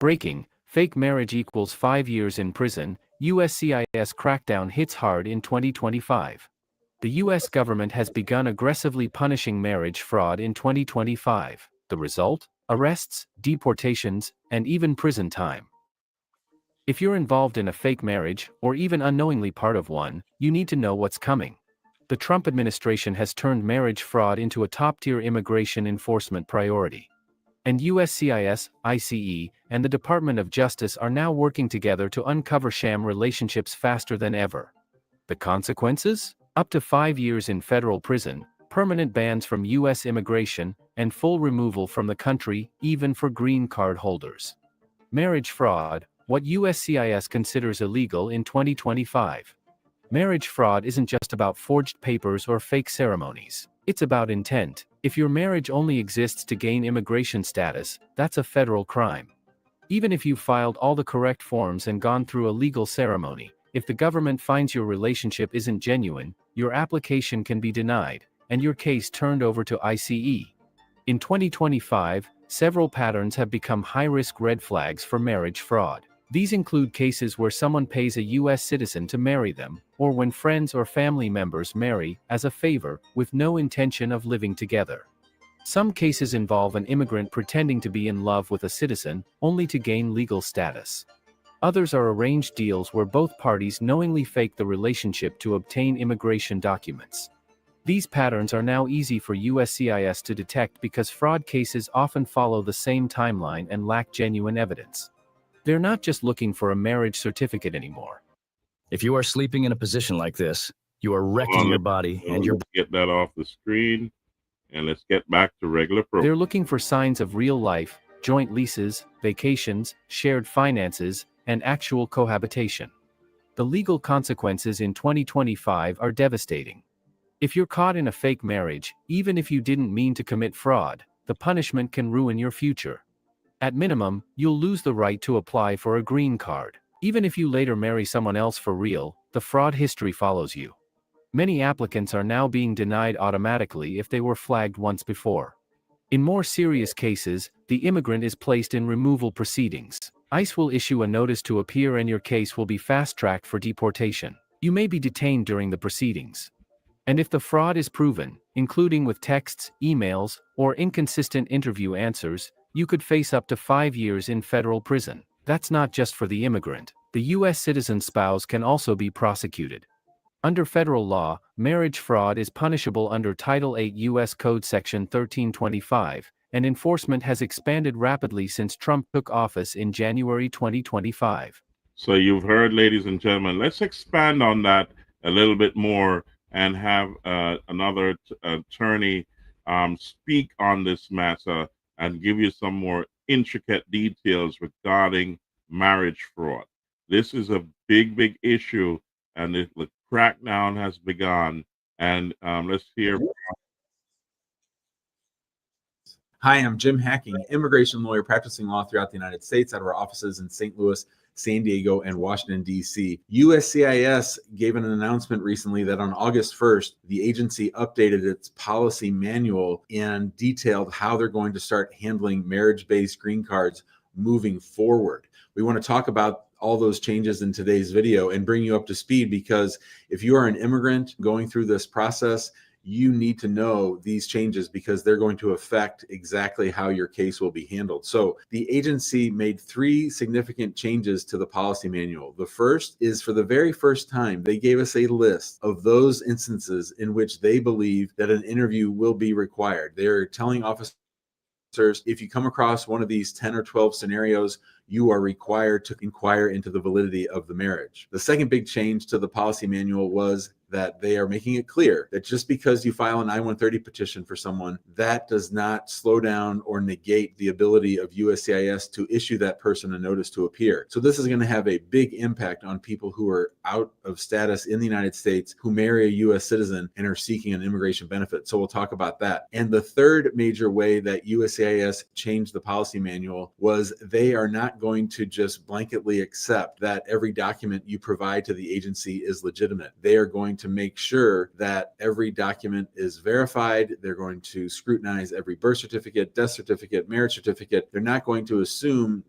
Speaker 4: Breaking, fake marriage equals 5 years in prison. USCIS crackdown hits hard in 2025. The U.S. government has begun aggressively punishing marriage fraud in 2025. The result? Arrests, deportations, and even prison time. If you're involved in a fake marriage, or even unknowingly part of one, you need to know what's coming. The Trump administration has turned marriage fraud into a top-tier immigration enforcement priority. And USCIS, ICE, and the Department of Justice are now working together to uncover sham relationships faster than ever. The consequences? Up to 5 years in federal prison, permanent bans from U.S. immigration, and full removal from the country, even for green card holders. Marriage fraud, what USCIS considers illegal in 2025. Marriage fraud isn't just about forged papers or fake ceremonies. It's about intent. If your marriage only exists to gain immigration status, that's a federal crime. Even if you've filed all the correct forms and gone through a legal ceremony, if the government finds your relationship isn't genuine, your application can be denied, and your case turned over to ICE. In 2025, several patterns have become high-risk red flags for marriage fraud. These include cases where someone pays a U.S. citizen to marry them, or when friends or family members marry, as a favor, with no intention of living together. Some cases involve an immigrant pretending to be in love with a citizen, only to gain legal status. Others are arranged deals where both parties knowingly fake the relationship to obtain immigration documents. These patterns are now easy for USCIS to detect because fraud cases often follow the same timeline and lack genuine evidence. They're not just looking for a marriage certificate anymore.
Speaker 5: If you are sleeping in a position like this, you are wrecking your body and your...
Speaker 1: Get that off the screen, and let's get back to regular program.
Speaker 4: They're looking for signs of real life, joint leases, vacations, shared finances, and actual cohabitation. The legal consequences in 2025 are devastating. If you're caught in a fake marriage, even if you didn't mean to commit fraud, the punishment can ruin your future. At minimum, you'll lose the right to apply for a green card. Even if you later marry someone else for real, the fraud history follows you. Many applicants are now being denied automatically if they were flagged once before. In more serious cases, the immigrant is placed in removal proceedings. ICE will issue a notice to appear and your case will be fast-tracked for deportation. You may be detained during the proceedings. And if the fraud is proven, including with texts, emails, or inconsistent interview answers, you could face up to 5 years in federal prison. That's not just for the immigrant. The U.S. citizen spouse can also be prosecuted. Under federal law, marriage fraud is punishable under Title 8 U.S. Code Section 1325, and enforcement has expanded rapidly since Trump took office in January 2025.
Speaker 1: So you've heard, ladies and gentlemen, let's expand on that a little bit more and have another attorney speak on this matter and give you some more intricate details regarding marriage fraud. This is a big, big issue, and the crackdown has begun. And let's hear.
Speaker 6: Hi, I'm Jim Hacking, immigration lawyer practicing law throughout the United States out of our offices in St. Louis, San Diego, and Washington, D.C. USCIS gave an announcement recently that on August 1st, the agency updated its policy manual and detailed how they're going to start handling marriage-based green cards moving forward. We want to talk about all those changes in today's video and bring you up to speed, because if you are an immigrant going through this process, you need to know these changes because they're going to affect exactly how your case will be handled. So the agency made 3 significant changes to the policy manual. The first is, for the very first time, they gave us a list of those instances in which they believe that an interview will be required. They're telling officers, if you come across one of these 10 or 12 scenarios, you are required to inquire into the validity of the marriage. The second big change to the policy manual was that they are making it clear that just because you file an I-130 petition for someone, that does not slow down or negate the ability of USCIS to issue that person a notice to appear. So this is going to have a big impact on people who are out of status in the United States, who marry a U.S. citizen and are seeking an immigration benefit. So we'll talk about that. And the third major way that USCIS changed the policy manual was they are not going to just blanketly accept that every document you provide to the agency is legitimate. They are going to make sure that every document is verified. They're going to scrutinize every birth certificate, death certificate, marriage certificate. They're not going to assume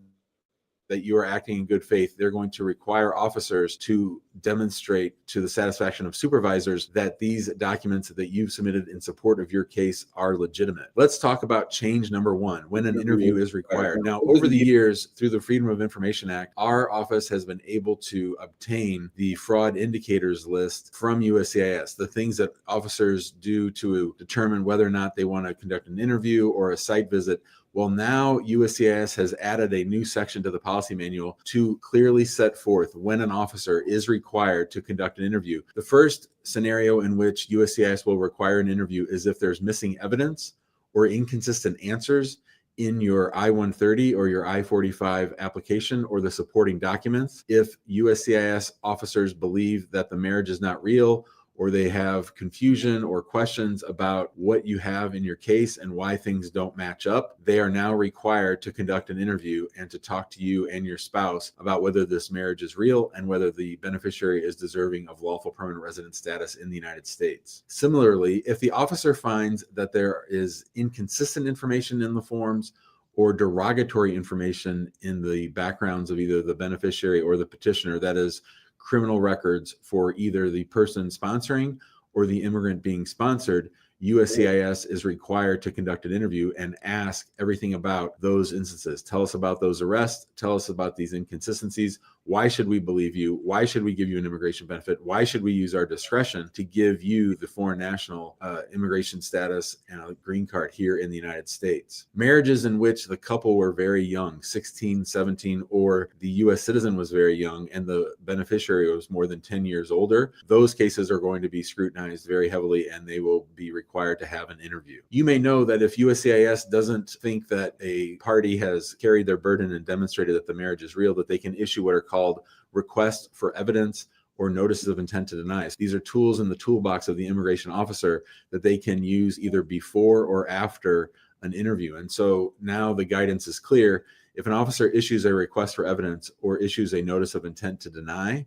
Speaker 6: that you are acting in good faith, they're going to require officers to demonstrate to the satisfaction of supervisors that these documents that you've submitted in support of your case are legitimate. Let's talk about change number one, when an interview is required. Now, over the years, through the Freedom of Information Act, our office has been able to obtain the fraud indicators list from USCIS, the things that officers do to determine whether or not they want to conduct an interview or a site visit. Well, now USCIS has added a new section to the policy manual to clearly set forth when an officer is required to conduct an interview. The first scenario in which USCIS will require an interview is if there's missing evidence or inconsistent answers in your I-130 or your I-45 application or the supporting documents. If USCIS officers believe that the marriage is not real, or they have confusion or questions about what you have in your case and why things don't match up, they are now required to conduct an interview and to talk to you and your spouse about whether this marriage is real and whether the beneficiary is deserving of lawful permanent resident status in the United States. Similarly, if the officer finds that there is inconsistent information in the forms or derogatory information in the backgrounds of either the beneficiary or the petitioner, that is, criminal records for either the person sponsoring or the immigrant being sponsored, USCIS is required to conduct an interview and ask everything about those instances. Tell us about those arrests. Tell us about these inconsistencies. Why should we believe you? Why should we give you an immigration benefit? Why should we use our discretion to give you the foreign national immigration status and a green card here in the United States? Marriages in which the couple were very young, 16, 17, or the U.S. citizen was very young and the beneficiary was more than 10 years older, those cases are going to be scrutinized very heavily and they will be required to have an interview. You may know that if USCIS doesn't think that a party has carried their burden and demonstrated that the marriage is real, that they can issue what are called requests for evidence or notices of intent to deny. These are tools in the toolbox of the immigration officer that they can use either before or after an interview. And so now the guidance is clear. If an officer issues a request for evidence or issues a notice of intent to deny,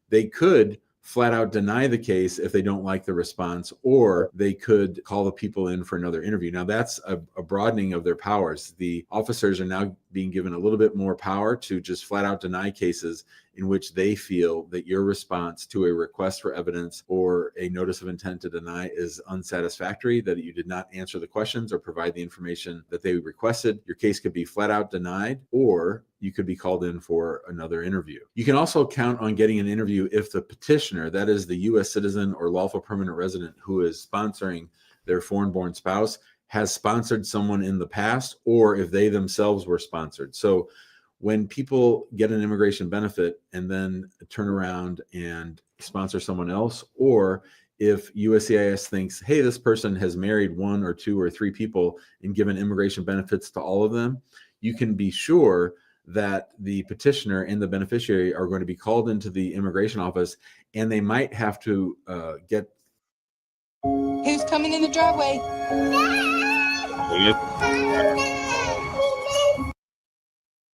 Speaker 6: they could flat out deny the case if they don't like the response, or they could call the people in for another interview. Now, that's a broadening of their powers. The officers are now being given a little bit more power to just flat out deny cases in which they feel that your response to a request for evidence or a notice of intent to deny is unsatisfactory, that you did not answer the questions or provide the information that they requested. Your case could be flat out denied, or you could be called in for another interview. You can also count on getting an interview if the petitioner, that is the U.S. citizen or lawful permanent resident who is sponsoring their foreign-born spouse, has sponsored someone in the past, or if they themselves were sponsored. So when people get an immigration benefit and then turn around and sponsor someone else, or if USCIS thinks, hey, this person has married one or two or three people and given immigration benefits to all of them, you can be sure that the petitioner and the beneficiary are going to be called into the immigration office, and they might have to get.
Speaker 7: Who's coming in the driveway?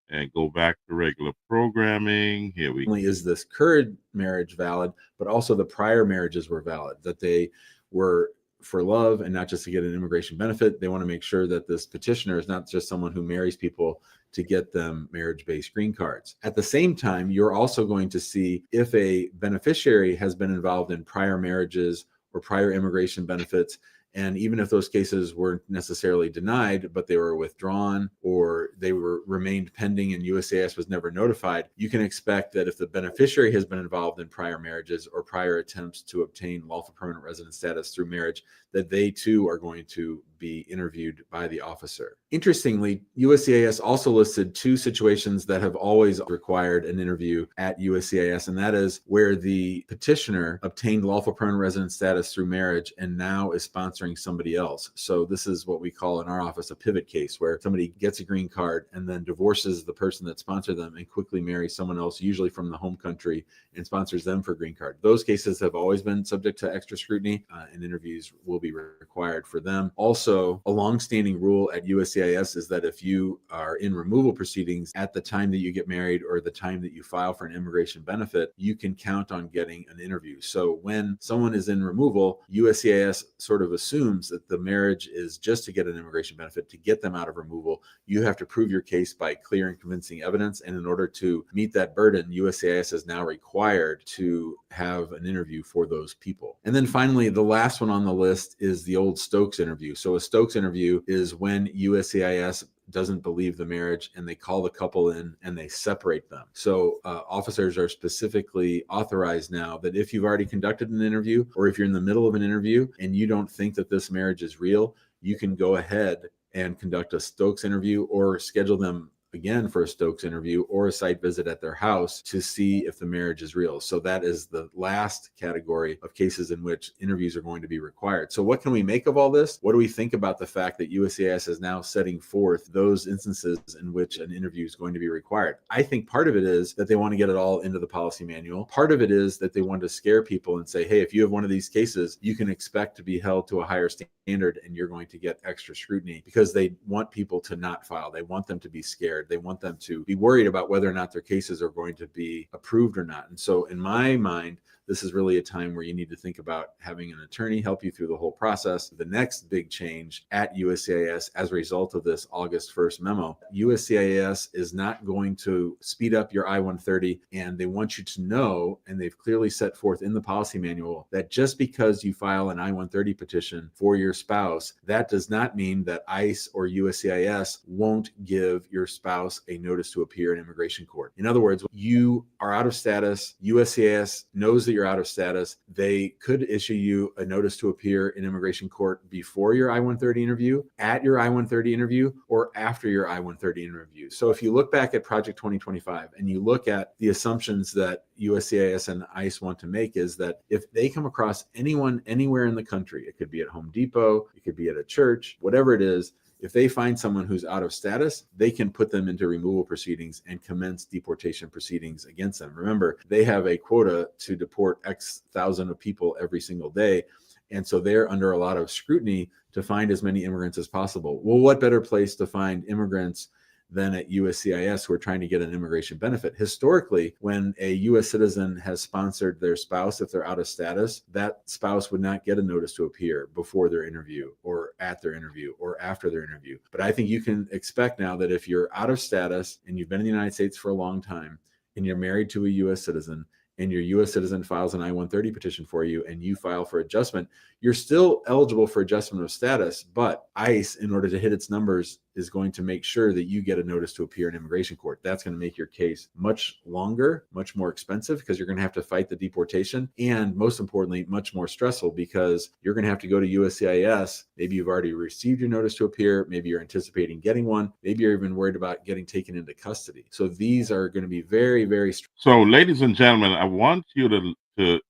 Speaker 1: And go back to regular programming. Here we go.
Speaker 6: Only is this current marriage valid, but also the prior marriages were valid, that they were for love and not just to get an immigration benefit. They want to make sure that this petitioner is not just someone who marries people to get them marriage-based green cards. At the same time, you're also going to see if a beneficiary has been involved in prior marriages or prior immigration benefits, and even if those cases weren't necessarily denied, but they were withdrawn or they were remained pending and USCIS was never notified, you can expect that if the beneficiary has been involved in prior marriages or prior attempts to obtain lawful permanent resident status through marriage, that they too are going to be interviewed by the officer. Interestingly, USCIS also listed two situations that have always required an interview at USCIS, and that is where the petitioner obtained lawful permanent resident status through marriage and now is sponsoring somebody else. So this is what we call in our office a pivot case, where somebody gets a green card and then divorces the person that sponsored them and quickly marries someone else, usually from the home country, and sponsors them for a green card. Those cases have always been subject to extra scrutiny, and interviews will be required for them. Also, Also, a longstanding rule at USCIS is that if you are in removal proceedings at the time that you get married or the time that you file for an immigration benefit, you can count on getting an interview. So when someone is in removal, USCIS sort of assumes that the marriage is just to get an immigration benefit. To get them out of removal, you have to prove your case by clear and convincing evidence. And in order to meet that burden, USCIS is now required to have an interview for those people. And then finally, the last one on the list is the old Stokes interview. So a Stokes interview is when USCIS doesn't believe the marriage and they call the couple in and they separate them. So officers are specifically authorized now that if you've already conducted an interview or if you're in the middle of an interview and you don't think that this marriage is real, you can go ahead and conduct a Stokes interview or schedule them again for a Stokes interview or a site visit at their house to see if the marriage is real. So that is the last category of cases in which interviews are going to be required. So what can we make of all this? What do we think about the fact that USCIS is now setting forth those instances in which an interview is going to be required? I think part of it is that they want to get it all into the policy manual. Part of it is that they want to scare people and say, hey, if you have one of these cases, you can expect to be held to a higher standard and you're going to get extra scrutiny, because they want people to not file. They want them to be scared. They want them to be worried about whether or not their cases are going to be approved or not. And so in my mind, this is really a time where you need to think about having an attorney help you through the whole process. The next big change at USCIS as a result of this August 1st memo, USCIS is not going to speed up your I-130, and they want you to know, and they've clearly set forth in the policy manual, that just because you file an I-130 petition for your spouse, that does not mean that ICE or USCIS won't give your spouse a notice to appear in immigration court. In other words, you are out of status, USCIS knows that you're out of status, they could issue you a notice to appear in immigration court before your I-130 interview, at your I-130 interview, or after your I-130 interview. So if you look back at Project 2025 and you look at the assumptions that USCIS and ICE want to make, is that if they come across anyone anywhere in the country, it could be at Home Depot, it could be at a church, whatever it is, if they find someone who's out of status, they can put them into removal proceedings and commence deportation proceedings against them. Remember, they have a quota to deport X thousand of people every single day. And so they're under a lot of scrutiny to find as many immigrants as possible. Well, what better place to find immigrants than at USCIS who are trying to get an immigration benefit? Historically, when a U.S. citizen has sponsored their spouse, if they're out of status, that spouse would not get a notice to appear before their interview or at their interview or after their interview. But I think you can expect now that if you're out of status and you've been in the United States for a long time and you're married to a U.S. citizen, and your U.S. citizen files an I-130 petition for you and you file for adjustment, you're still eligible for adjustment of status, but ICE, in order to hit its numbers, is going to make sure that you get a notice to appear in immigration court. That's going to make your case much longer, much more expensive, because you're going to have to fight the deportation, and most importantly, much more stressful, because you're going to have to go to USCIS. Maybe you've already received your notice to appear. Maybe you're anticipating getting one. Maybe you're even worried about getting taken into custody. So these are going to be very, very stressful.
Speaker 1: So, ladies and gentlemen, I want you to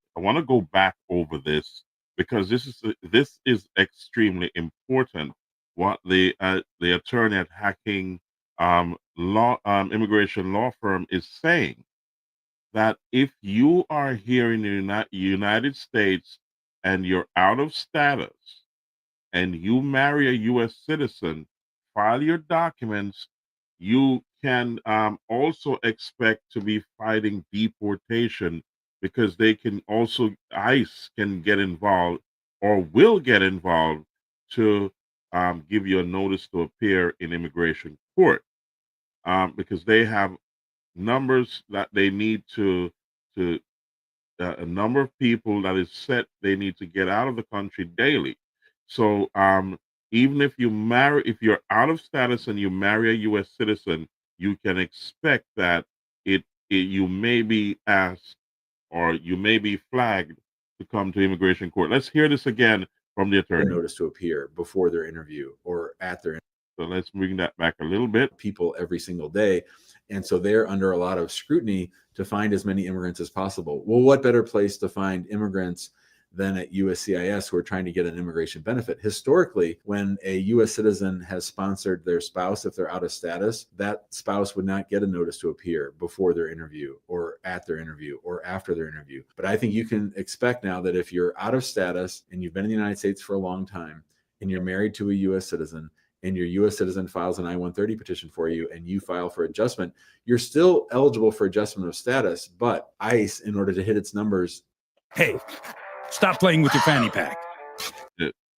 Speaker 1: go back over this, because this is extremely important. What the attorney at Hacking immigration law firm is saying, that if you are here in the United States and you're out of status and you marry a U.S. citizen, file your documents, you can also expect to be fighting deportation, because they can also, ICE can get involved or will get involved to give you a notice to appear in immigration court, because they have numbers that they need to a number of people that is set, they need to get out of the country daily. So even if you're out of status and you marry a U.S. citizen, you can expect that you may be asked or you may be flagged to come to immigration court. Let's hear this again from the attorney.
Speaker 6: Notice to appear before their interview or at their interview.
Speaker 1: So let's bring that back a little bit.
Speaker 6: People every single day. And so they're under a lot of scrutiny to find as many immigrants as possible. Well, what better place to find immigrants than at USCIS who are trying to get an immigration benefit? Historically, when a U.S. citizen has sponsored their spouse, if they're out of status, that spouse would not get a notice to appear before their interview or at their interview or after their interview. But I think you can expect now that if you're out of status and you've been in the United States for a long time and you're married to a U.S. citizen, and your U.S. citizen files an I-130 petition for you, and you file for adjustment, you're still eligible for adjustment of status, but ICE, in order to hit its numbers.
Speaker 8: Hey, stop playing with your fanny pack.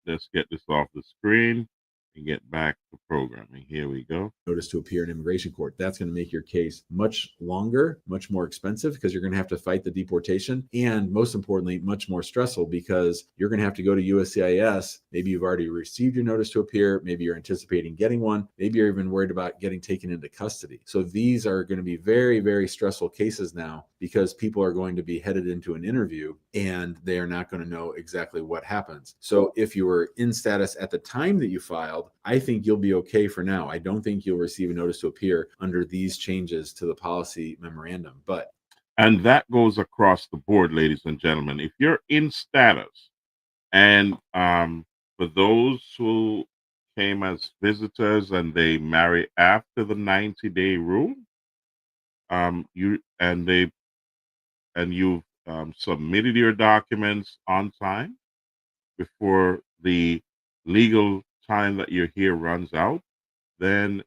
Speaker 1: Let's get this off the screen and get back to programming. Here we go.
Speaker 6: Notice to appear in immigration court. That's going to make your case much longer, much more expensive, because you're going to have to fight the deportation, and most importantly, much more stressful, because you're going to have to go to USCIS. Maybe you've already received your notice to appear. Maybe you're anticipating getting one. Maybe you're even worried about getting taken into custody. So these are going to be very, very stressful cases now, because people are going to be headed into an interview and they are not going to know exactly what happens. So if you were in status at the time that you filed, I think you'll be okay for now. I don't think you'll receive a notice to appear under these changes to the policy memorandum.
Speaker 1: And that goes across the board, ladies and gentlemen. If you're in status, and for those who came as visitors and they marry after the 90-day rule, you've submitted your documents on time before the legal time that you're here runs out, then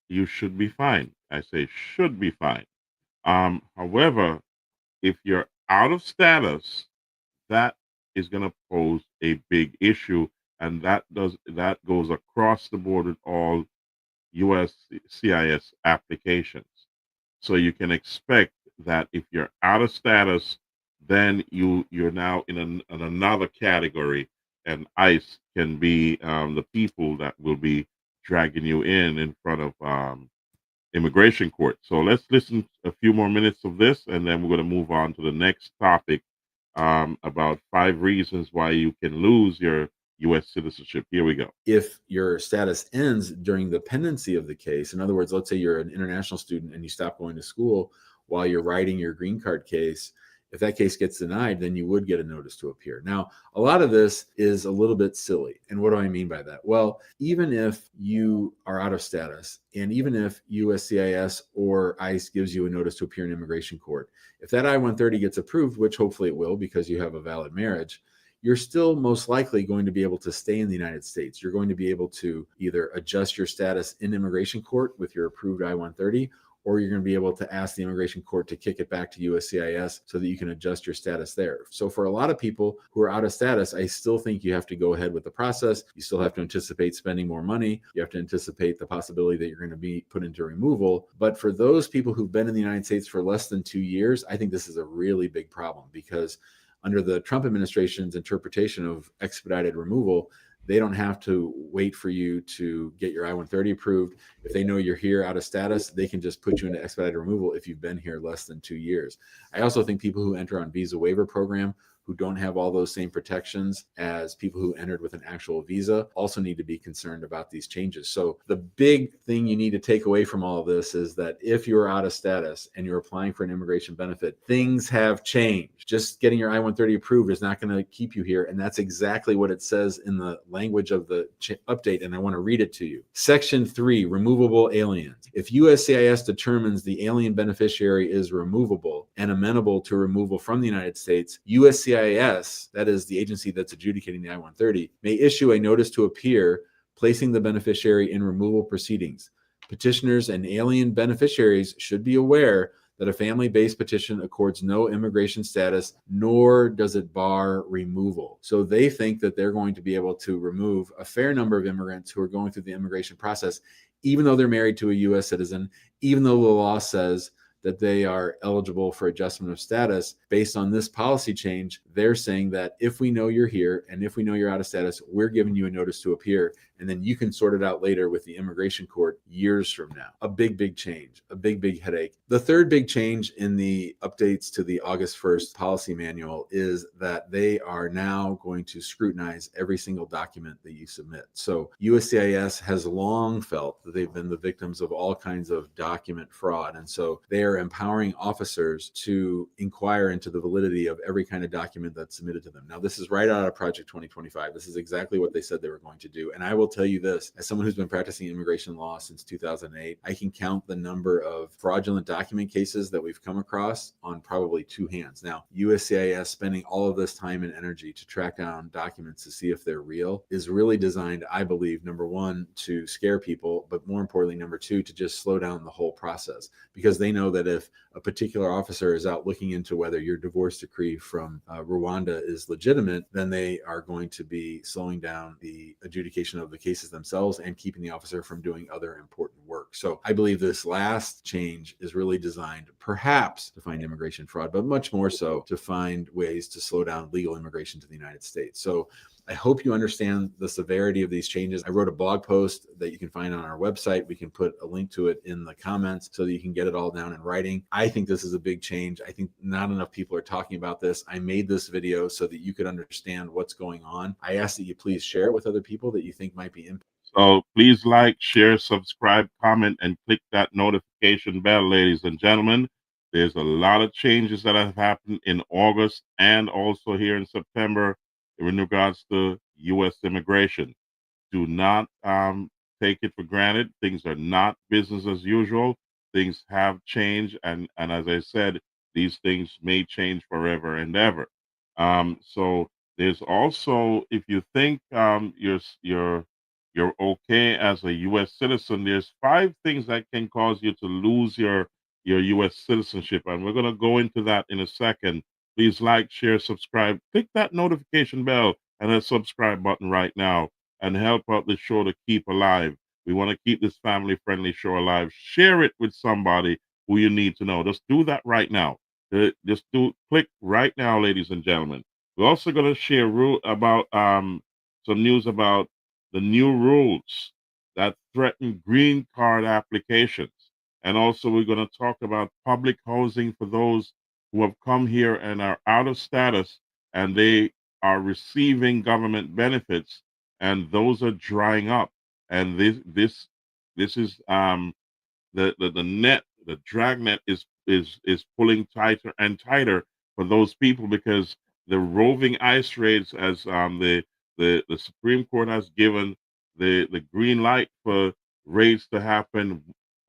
Speaker 1: you should be fine. I say should be fine. However, if you're out of status, that is going to pose a big issue, and that goes across the board with all USCIS applications. So you can expect that if you're out of status, then you're now in another category, and ICE can be the people that will be dragging you in front of immigration court. So let's listen a few more minutes of this, and then we're going to move on to the next topic about 5 reasons why you can lose your U.S. citizenship. Here we go.
Speaker 6: If your status ends during the pendency of the case, in other words, let's say you're an international student and you stop going to school while you're writing your green card case, if that case gets denied, then you would get a notice to appear. Now, a lot of this is a little bit silly. And what do I mean by that? Well, even if you are out of status, and even if USCIS or ICE gives you a notice to appear in immigration court, if that I-130 gets approved, which hopefully it will because you have a valid marriage, you're still most likely going to be able to stay in the United States. You're going to be able to either adjust your status in immigration court with your approved I-130, or you're going to be able to ask the immigration court to kick it back to USCIS so that you can adjust your status there. So for a lot of people who are out of status, I still think you have to go ahead with the process. You still have to anticipate spending more money. You have to anticipate the possibility that you're going to be put into removal. But for those people who've been in the United States for less than 2 years, I think this is a really big problem, because under the Trump administration's interpretation of expedited removal, they don't have to wait for you to get your I-130 approved. If they know you're here out of status, they can just put you into expedited removal if you've been here less than 2 years. I also think people who enter on visa waiver program, who don't have all those same protections as people who entered with an actual visa, also need to be concerned about these changes. So the big thing you need to take away from all of this is that if you're out of status and you're applying for an immigration benefit, things have changed. Just getting your I-130 approved is not going to keep you here. And that's exactly what it says in the language of the update. And I want to read it to you. Section 3, removable aliens. If USCIS determines the alien beneficiary is removable and amenable to removal from the United States, USCIS, that is the agency that's adjudicating the I-130, may issue a notice to appear, placing the beneficiary in removal proceedings. Petitioners and alien beneficiaries should be aware that a family-based petition accords no immigration status, nor does it bar removal. So they think that they're going to be able to remove a fair number of immigrants who are going through the immigration process, even though they're married to a U.S. citizen, even though the law says that they are eligible for adjustment of status. Based on this policy change, they're saying that if we know you're here and if we know you're out of status, we're giving you a notice to appear, and then you can sort it out later with the immigration court years from now. A big, big change, a big, big headache. The third big change in the updates to the August 1st policy manual is that they are now going to scrutinize every single document that you submit. So USCIS has long felt that they've been the victims of all kinds of document fraud. And so they are empowering officers to inquire into the validity of every kind of document that's submitted to them. Now, this is right out of Project 2025. This is exactly what they said they were going to do. And I will will tell you this, as someone who's been practicing immigration law since 2008, I can count the number of fraudulent document cases that we've come across on probably two hands. Now, USCIS spending all of this time and energy to track down documents to see if they're real is really designed, I believe, number one, to scare people, but more importantly, number two, to just slow down the whole process, because they know that if a particular officer is out looking into whether your divorce decree from Rwanda is legitimate, then they are going to be slowing down the adjudication of the cases themselves and keeping the officer from doing other important work. So I believe this last change is really designed perhaps to find immigration fraud, but much more so to find ways to slow down legal immigration to the United States. So I hope you understand the severity of these changes. I wrote a blog post that you can find on our website. We can put a link to it in the comments so that you can get it all down in writing. I think this is a big change. I think not enough people are talking about this. I made this video so that you could understand what's going on. I ask that you please share it with other people that you think might be impacted.
Speaker 1: So please like, share, subscribe, comment, and click that notification bell, ladies and gentlemen. There's a lot of changes that have happened in August and also here in September in regards to U.S. immigration. Do not take it for granted. Things are not business as usual. Things have changed, and as I said, these things may change forever and ever. So there's also, if you think you're okay as a U.S. citizen, there's 5 things that can cause you to lose your U.S. citizenship, and we're going to go into that in a second. Please like, share, subscribe, click that notification bell and that subscribe button right now and help out the show to keep alive. We want to keep this family-friendly show alive. Share it with somebody who you need to know. Just do that right now. Click right now, ladies and gentlemen. We're also going to share about some news about the new rules that threaten green card applications. And also we're going to talk about public housing for those who have come here and are out of status and they are receiving government benefits, and those are drying up. And this is the dragnet is pulling tighter and tighter for those people, because the roving ice raids, as the Supreme Court has given the green light for raids to happen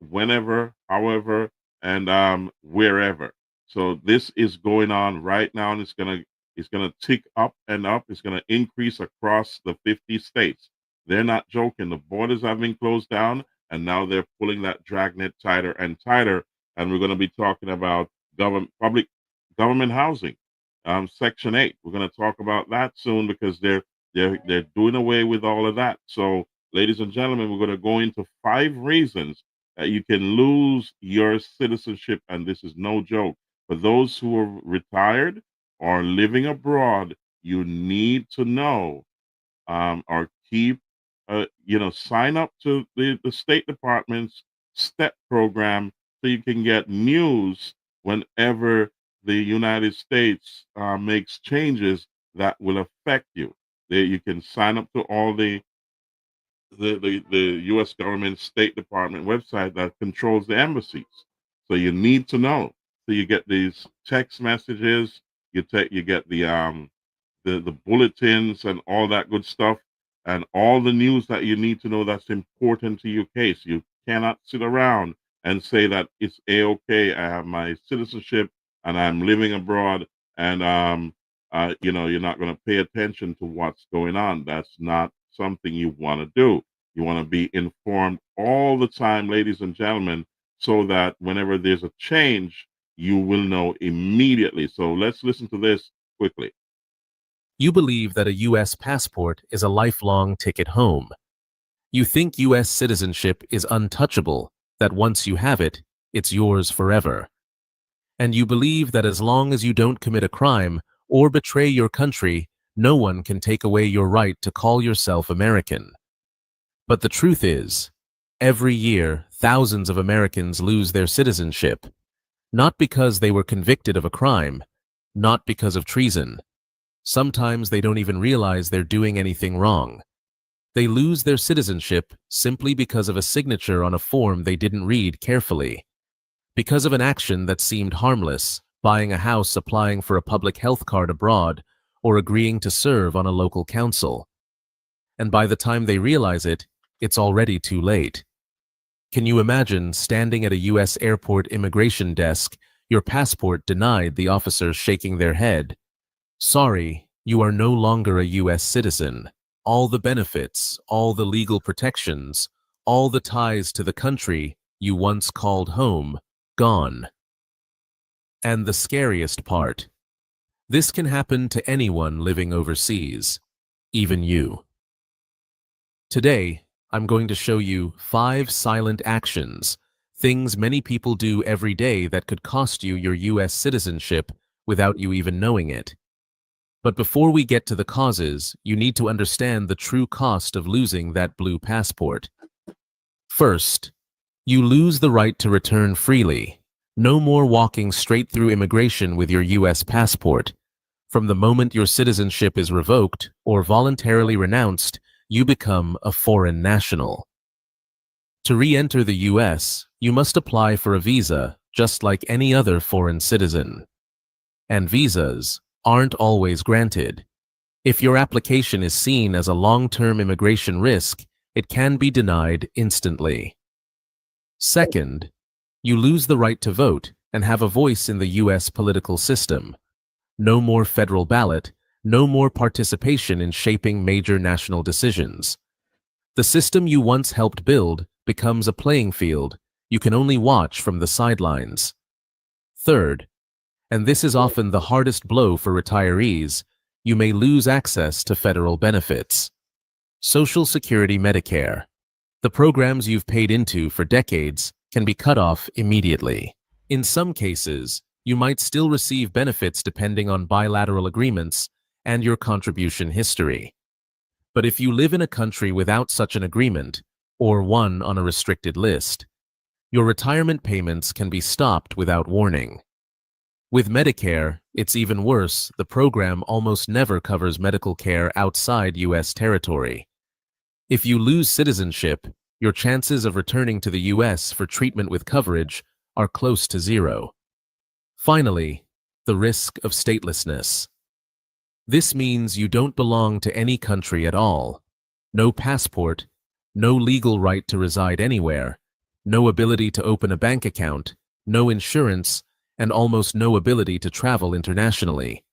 Speaker 1: whenever, however, and wherever. So this is going on right now, and it's gonna tick up and up. It's gonna increase across the 50 states. They're not joking. The borders have been closed down, and now they're pulling that dragnet tighter and tighter. And we're going to be talking about public government housing, Section 8. We're going to talk about that soon, because they're doing away with all of that. So, ladies and gentlemen, we're going to go into 5 reasons that you can lose your citizenship, and this is no joke. For those who are retired or living abroad, you need to know or keep, sign up to the State Department's STEP program so you can get news whenever the United States makes changes that will affect you. You can sign up to all the U.S. government State Department website that controls the embassies. So you need to know. So you get these text messages, you get the bulletins and all that good stuff, and all the news that you need to know that's important to your case. You cannot sit around and say that it's a-okay, I have my citizenship and I'm living abroad, and you're not going to pay attention to what's going on. That's not something you want to do. You want to be informed all the time, ladies and gentlemen, so that whenever there's a change, you will know immediately. So let's listen to this quickly.
Speaker 9: You believe that a U.S. passport is a lifelong ticket home. You think U.S. citizenship is untouchable, that once you have it, it's yours forever. And you believe that as long as you don't commit a crime or betray your country, no one can take away your right to call yourself American. But the truth is, every year, thousands of Americans lose their citizenship, not because they were convicted of a crime, not because of treason. Sometimes they don't even realize they're doing anything wrong. They lose their citizenship simply because of a signature on a form they didn't read carefully, because of an action that seemed harmless, buying a house, applying for a public health card abroad, or agreeing to serve on a local council. and by the time they realize it, it's already too late. Can you imagine standing at a U.S. airport immigration desk, your passport denied, the officers shaking their head? Sorry, you are no longer a U.S. citizen. All the benefits, all the legal protections, all the ties to the country you once called home, gone. And the scariest part, this can happen to anyone living overseas, even you. Today, I'm going to show you 5 silent actions, things many people do every day that could cost you your U.S. citizenship without you even knowing it. But before we get to the causes, you need to understand the true cost of losing that blue passport. First, you lose the right to return freely. No more walking straight through immigration with your U.S. passport. From the moment your citizenship is revoked or voluntarily renounced, you become a foreign national. To re-enter the U.S., you must apply for a visa, just like any other foreign citizen. And visas aren't always granted. If your application is seen as a long-term immigration risk, it can be denied instantly. Second, you lose the right to vote and have a voice in the U.S. political system. No more federal ballot, no more participation in shaping major national decisions. The system you once helped build becomes a playing field you can only watch from the sidelines. Third, and this is often the hardest blow for retirees, you may lose access to federal benefits. Social Security, Medicare. The programs you've paid into for decades can be cut off immediately. In some cases, you might still receive benefits depending on bilateral agreements and your contribution history. But if you live in a country without such an agreement, or one on a restricted list, your retirement payments can be stopped without warning. With Medicare, it's even worse. The program almost never covers medical care outside U.S. territory. If you lose citizenship, your chances of returning to the U.S. for treatment with coverage are close to zero. Finally, the risk of statelessness. This means you don't belong to any country at all. No passport, no legal right to reside anywhere, no ability to open a bank account, no insurance, and almost no ability to travel internationally.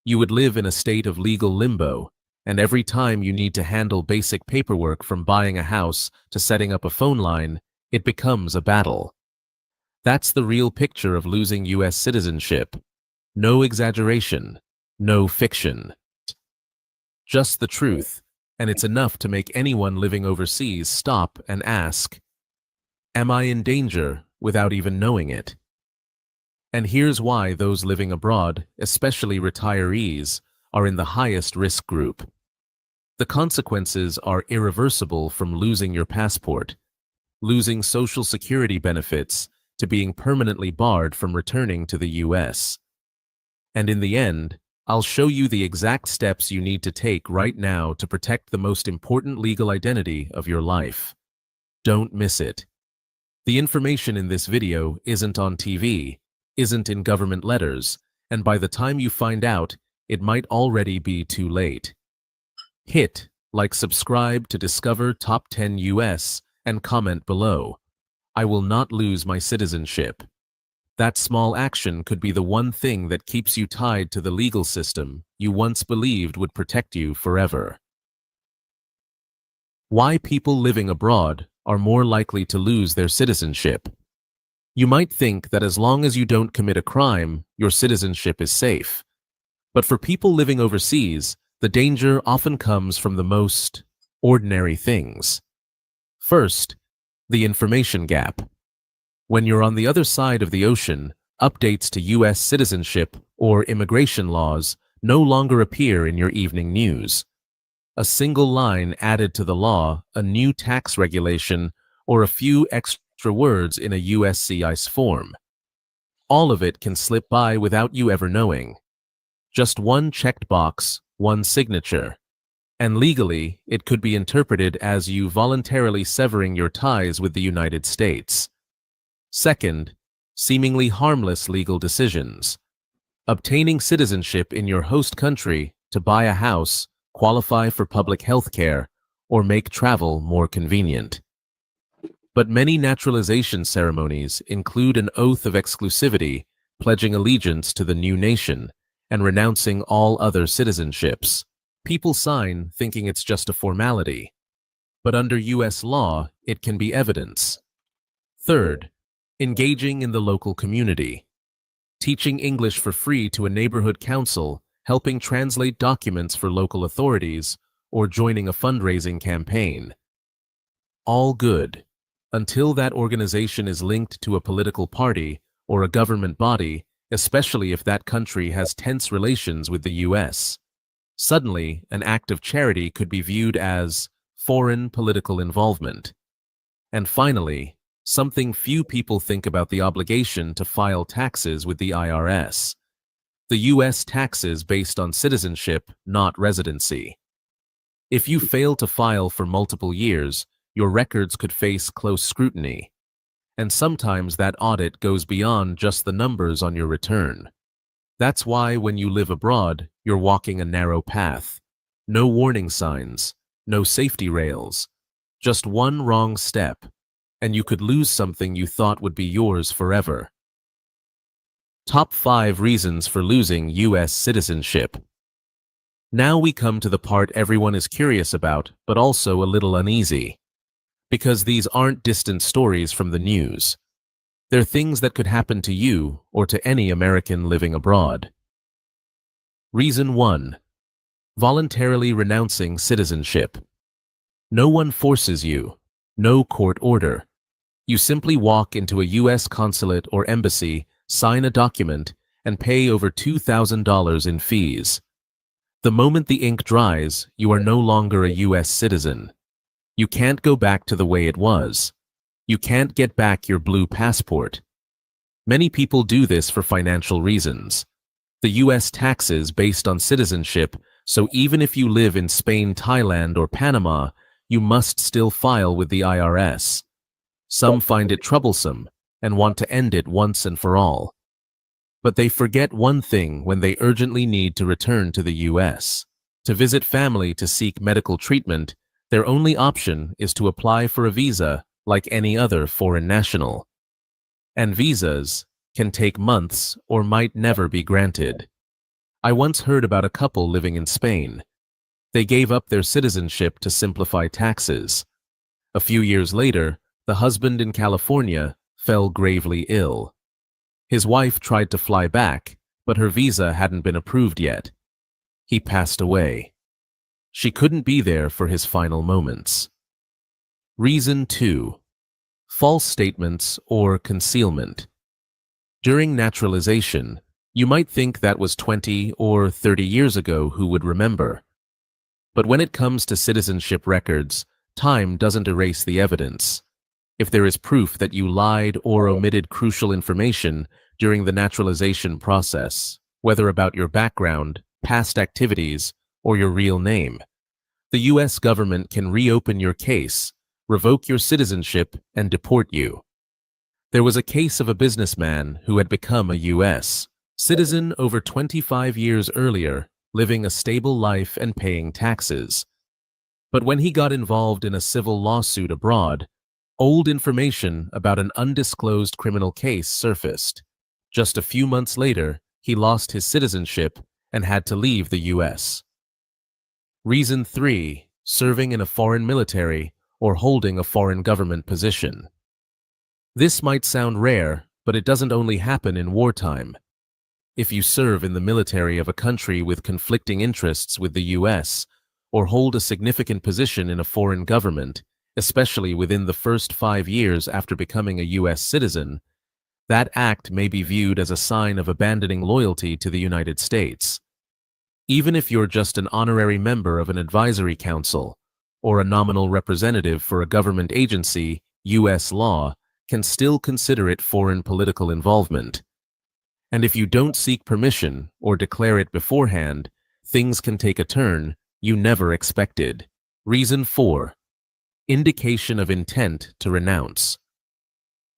Speaker 9: You would live in a state of legal limbo, and every time you need to handle basic paperwork from buying a house to setting up a phone line, it becomes a battle. That's the real picture of losing U.S. citizenship. No exaggeration. No fiction. Just the truth, and it's enough to make anyone living overseas stop and ask, am I in danger without even knowing it? And here's why those living abroad, especially retirees, are in the highest risk group. The consequences are irreversible, from losing your passport, losing Social Security benefits, to being permanently barred from returning to the U.S. And in the end, I'll show you the exact steps you need to take right now to protect the most important legal identity of your life. Don't miss it. The information in this video isn't on TV, isn't in government letters, and by the time you find out, it might already be too late. Hit like, subscribe to discover Top 10 US, and comment below. I will not lose my citizenship. That small action could be the one thing that keeps you tied to the legal system you once believed would protect you forever. Why people living abroad are more likely to lose their citizenship. You might think that as long as you don't commit a crime, your citizenship is safe. But for people living overseas, the danger often comes from the most ordinary things. First, the information gap. When you're on the other side of the ocean, updates to U.S. citizenship or immigration laws no longer appear in your evening news. A single line added to the law, a new tax regulation, or a few extra words in a USCIS form. All of it can slip by without you ever knowing. Just one checked box, one signature. And legally, it could be interpreted as you voluntarily severing your ties with the United States. Second, seemingly harmless legal decisions. Obtaining citizenship in your host country to buy a house, qualify for public health care, or make travel more convenient. But many naturalization ceremonies include an oath of exclusivity, pledging allegiance to the new nation and renouncing all other citizenships. People sign thinking it's just a formality, but under U.S. law, it can be evidence. Third, engaging in the local community. Teaching English for free to a neighborhood council, helping translate documents for local authorities, or joining a fundraising campaign. All good, until that organization is linked to a political party or a government body, especially if that country has tense relations with the U.S. Suddenly, an act of charity could be viewed as foreign political involvement. And finally, something few people think about: the obligation to file taxes with the IRS. The U.S. taxes based on citizenship, not residency. If you fail to file for multiple years, your records could face close scrutiny. And sometimes that audit goes beyond just the numbers on your return. That's why when you live abroad, you're walking a narrow path. No warning signs, no safety rails. Just one wrong step, and you could lose something you thought would be yours forever. Top 5 reasons for losing U.S. citizenship. Now we come to the part everyone is curious about, but also a little uneasy. Because these aren't distant stories from the news. They're things that could happen to you or to any American living abroad. Reason 1. Voluntarily renouncing citizenship. No one forces you. No court order. You simply walk into a U.S. consulate or embassy, sign a document, and pay over $2,000 in fees. The moment the ink dries, you are no longer a U.S. citizen. You can't go back to the way it was. You can't get back your blue passport. Many people do this for financial reasons. The U.S. taxes based on citizenship, so even if you live in Spain, Thailand, or Panama, you must still file with the IRS. Some find it troublesome and want to end it once and for all. But they forget one thing when they urgently need to return to the U.S. To visit family to seek medical treatment, their only option is to apply for a visa like any other foreign national. And visas can take months or might never be granted. I once heard about a couple living in Spain. They gave up their citizenship to simplify taxes. A few years later, the husband in California fell gravely ill. His wife tried to fly back, but her visa hadn't been approved yet. He passed away. She couldn't be there for his final moments. Reason 2. False statements or concealment. During naturalization, you might think that was 20 or 30 years ago, who would remember? But when it comes to citizenship records, time doesn't erase the evidence. If there is proof that you lied or omitted crucial information during the naturalization process, whether about your background, past activities, or your real name, the U.S. government can reopen your case, revoke your citizenship, and deport you. There was a case of a businessman who had become a U.S. citizen over 25 years earlier, living a stable life and paying taxes. But when he got involved in a civil lawsuit abroad, old information about an undisclosed criminal case surfaced. Just a few months later, he lost his citizenship and had to leave the U.S. Reason 3. Serving in a foreign military or holding a foreign government position. This might sound rare, but it doesn't only happen in wartime. If you serve in the military of a country with conflicting interests with the U.S., or hold a significant position in a foreign government, especially within the first 5 years after becoming a U.S. citizen, that act may be viewed as a sign of abandoning loyalty to the United States. Even if you're just an honorary member of an advisory council or a nominal representative for a government agency, U.S. law can still consider it foreign political involvement. And if you don't seek permission or declare it beforehand, things can take a turn you never expected. Reason 4. Indication of intent to renounce.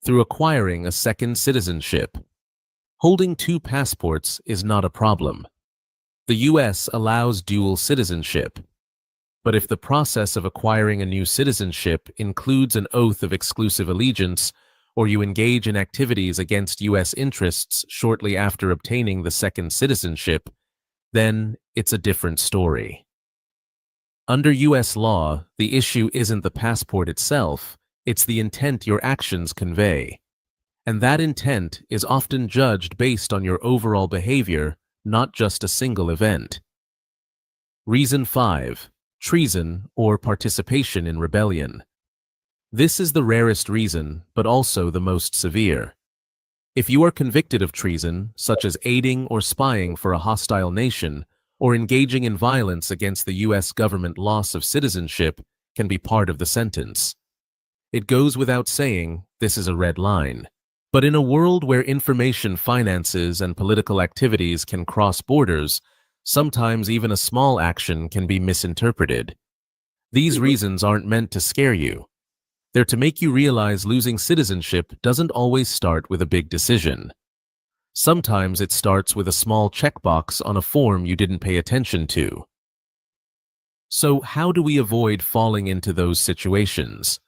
Speaker 9: Through acquiring a second citizenship. Holding 2 passports is not a problem. The U.S. allows dual citizenship, But if the process of acquiring a new citizenship includes an oath of exclusive allegiance, or you engage in activities against U.S. interests shortly after obtaining the second citizenship, then it's a different story. Under U.S. law, the issue isn't the passport itself, it's the intent your actions convey. And that intent is often judged based on your overall behavior, not just a single event. Reason 5. Treason or participation in rebellion. This is the rarest reason, but also the most severe. If you are convicted of treason, such as aiding or spying for a hostile nation, or engaging in violence against the U.S. government, loss of citizenship can be part of the sentence. It goes without saying, this is a red line. But in a world where information finances and political activities can cross borders, sometimes even a small action can be misinterpreted. These reasons aren't meant to scare you. They're to make you realize losing citizenship doesn't always start with a big decision. Sometimes it starts with a small checkbox on a form you didn't pay attention to. So how do we avoid falling into those situations?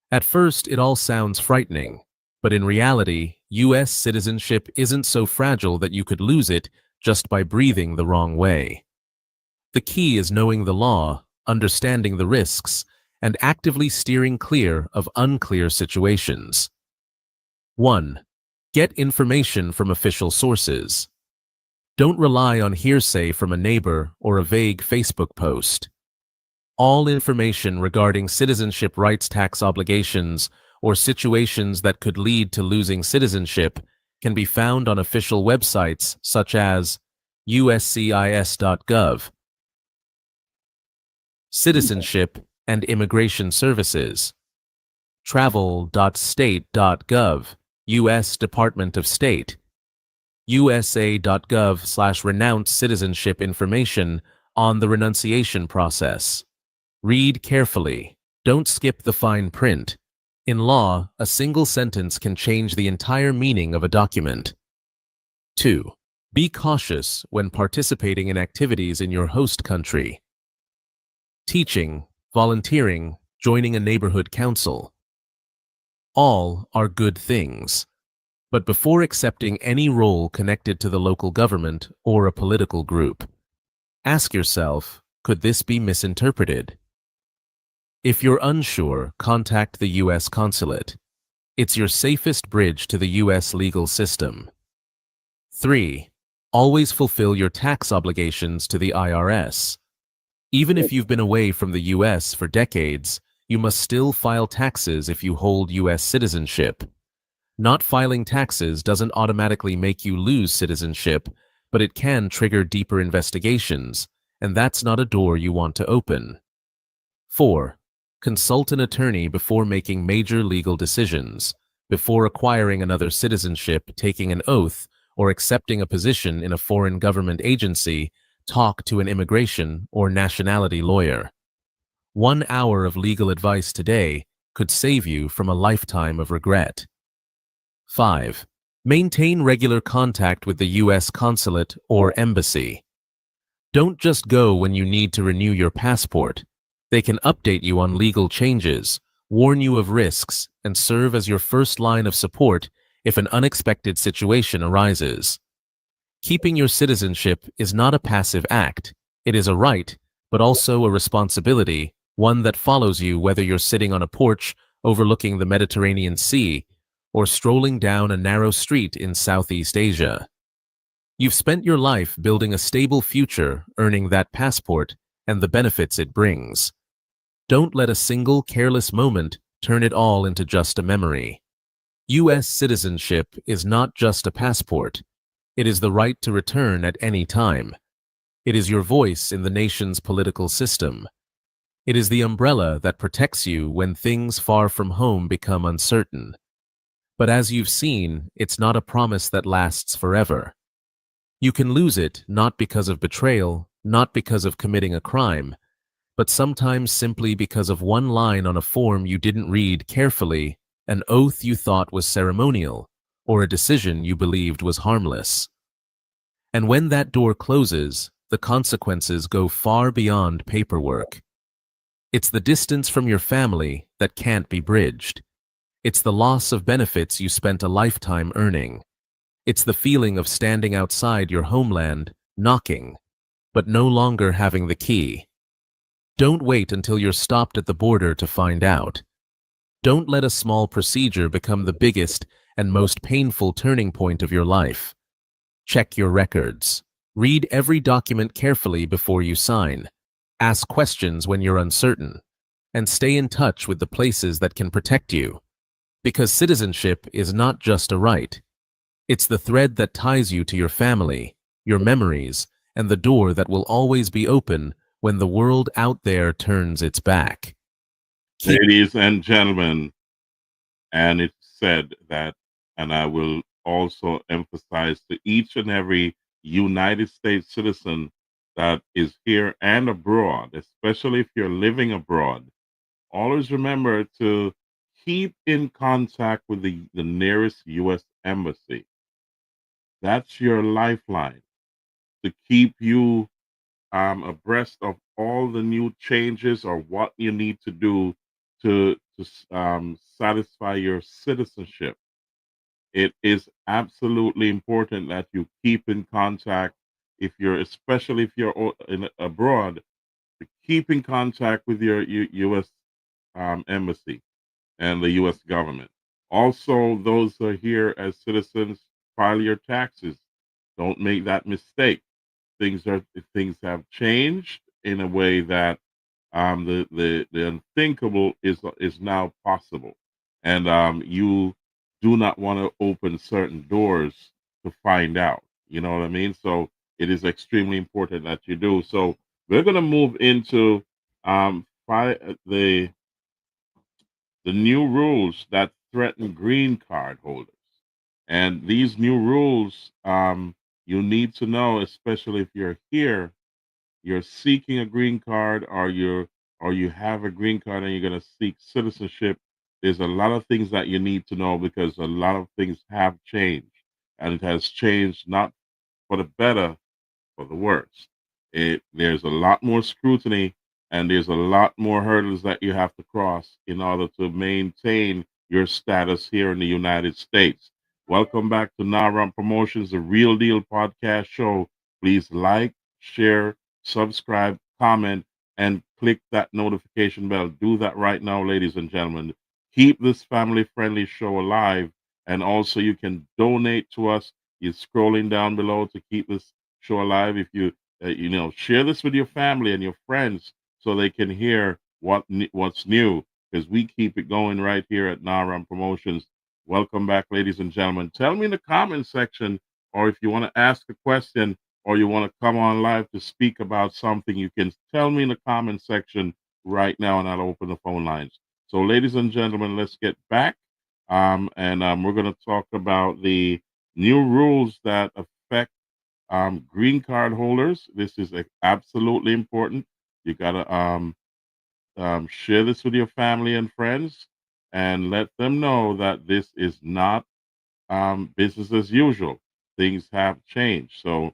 Speaker 9: At first, it all sounds frightening, but in reality, U.S. citizenship isn't so fragile that you could lose it just by breathing the wrong way. The key is knowing the law, understanding the risks, and actively steering clear of unclear situations. 1. Get information from official sources. Don't rely on hearsay from a neighbor or a vague Facebook post. All information regarding citizenship rights, tax obligations, or situations that could lead to losing citizenship can be found on official websites such as uscis.gov, Citizenship and Immigration Services, travel.state.gov, U.S. Department of State, usa.gov/renounce citizenship information on the renunciation process. Read carefully. Don't skip the fine print. In law, a single sentence can change the entire meaning of a document. 2. Be cautious when participating in activities in your host country. Teaching, volunteering, joining a neighborhood council. All are good things. But before accepting any role connected to the local government or a political group, ask yourself, could this be misinterpreted? If you're unsure, contact the U.S. consulate. It's your safest bridge to the U.S. legal system. 3. Always fulfill your tax obligations to the IRS. Even if you've been away from the U.S. for decades, you must still file taxes if you hold U.S. citizenship. Not filing taxes doesn't automatically make you lose citizenship, but it can trigger deeper investigations, and that's not a door you want to open. 4. Consult an attorney before making major legal decisions, before acquiring another citizenship, taking an oath, or accepting a position in a foreign government agency. Talk to an immigration or nationality lawyer. 1 hour of legal advice today could save you from a lifetime of regret. 5. Maintain regular contact with the U.S. consulate or embassy. Don't just go when you need to renew your passport. They can update you on legal changes, warn you of risks, and serve as your first line of support if an unexpected situation arises. Keeping your citizenship is not a passive act. It is a right, but also a responsibility, one that follows you whether you're sitting on a porch overlooking the Mediterranean Sea or strolling down a narrow street in Southeast Asia. You've spent your life building a stable future, earning that passport and the benefits it brings. Don't let a single careless moment turn it all into just a memory. U.S. citizenship is not just a passport. It is the right to return at any time. It is your voice in the nation's political system. It is the umbrella that protects you when things far from home become uncertain. But as you've seen, it's not a promise that lasts forever. You can lose it not because of betrayal, not because of committing a crime, but sometimes simply because of one line on a form you didn't read carefully, an oath you thought was ceremonial, or a decision you believed was harmless. And when that door closes, the consequences go far beyond paperwork. It's the distance from your family that can't be bridged. It's the loss of benefits you spent a lifetime earning. It's the feeling of standing outside your homeland, knocking, but no longer having the key. Don't wait until you're stopped at the border to find out. Don't let a small procedure become the biggest and most painful turning point of your life. Check your records. Read every document carefully before you sign. Ask questions when you're uncertain. And stay in touch with the places that can protect you. Because citizenship is not just a right. It's the thread that ties you to your family, your memories, and the door that will always be open when the world out there turns its back.
Speaker 1: Ladies and gentlemen, and it's said that, and I will also emphasize to each and every United States citizen that is here and abroad, especially if you're living abroad, always remember to keep in contact with the nearest U.S. embassy. That's your lifeline to keep you abreast of all the new changes or what you need to do to satisfy your citizenship. It is absolutely important that you keep in contact if you're, especially if you're abroad, to keep in contact with your U.S. Embassy and the U.S. government. Also, those who are here as citizens, file your taxes. Don't make that mistake. Things have changed in a way that the unthinkable is now possible, and you do not want to open certain doors to find out. You know what I mean? So it is extremely important that you do. So we're going to move into the new rules that threaten green card holders. And these new rules, you need to know, especially if you're here, you're seeking a green card, or you have a green card and you're going to seek citizenship. There's a lot of things that you need to know because a lot of things have changed, and it has changed not for the better, for the worse. There's a lot more scrutiny and there's a lot more hurdles that you have to cross in order to maintain your status here in the United States. Welcome back to Naram Promotions, the Real Deal podcast show. Please like, share, subscribe, comment, and click that notification bell. Do that right now, ladies and gentlemen. Keep this family friendly show alive. And also, you can donate to us. You're scrolling down below to keep this show alive. If you share this with your family and your friends so they can hear what's new, because we keep it going right here at Naram Promotions. Welcome back, ladies and gentlemen. Tell me in the comment section, or if you want to ask a question or you want to come on live to speak about something, you can tell me in the comment section right now and I'll open the phone lines. So ladies and gentlemen, let's get back and we're going to talk about the new rules that affect green card holders. This is absolutely important. You got to share this with your family and friends and let them know that this is not business as usual. Things have changed. So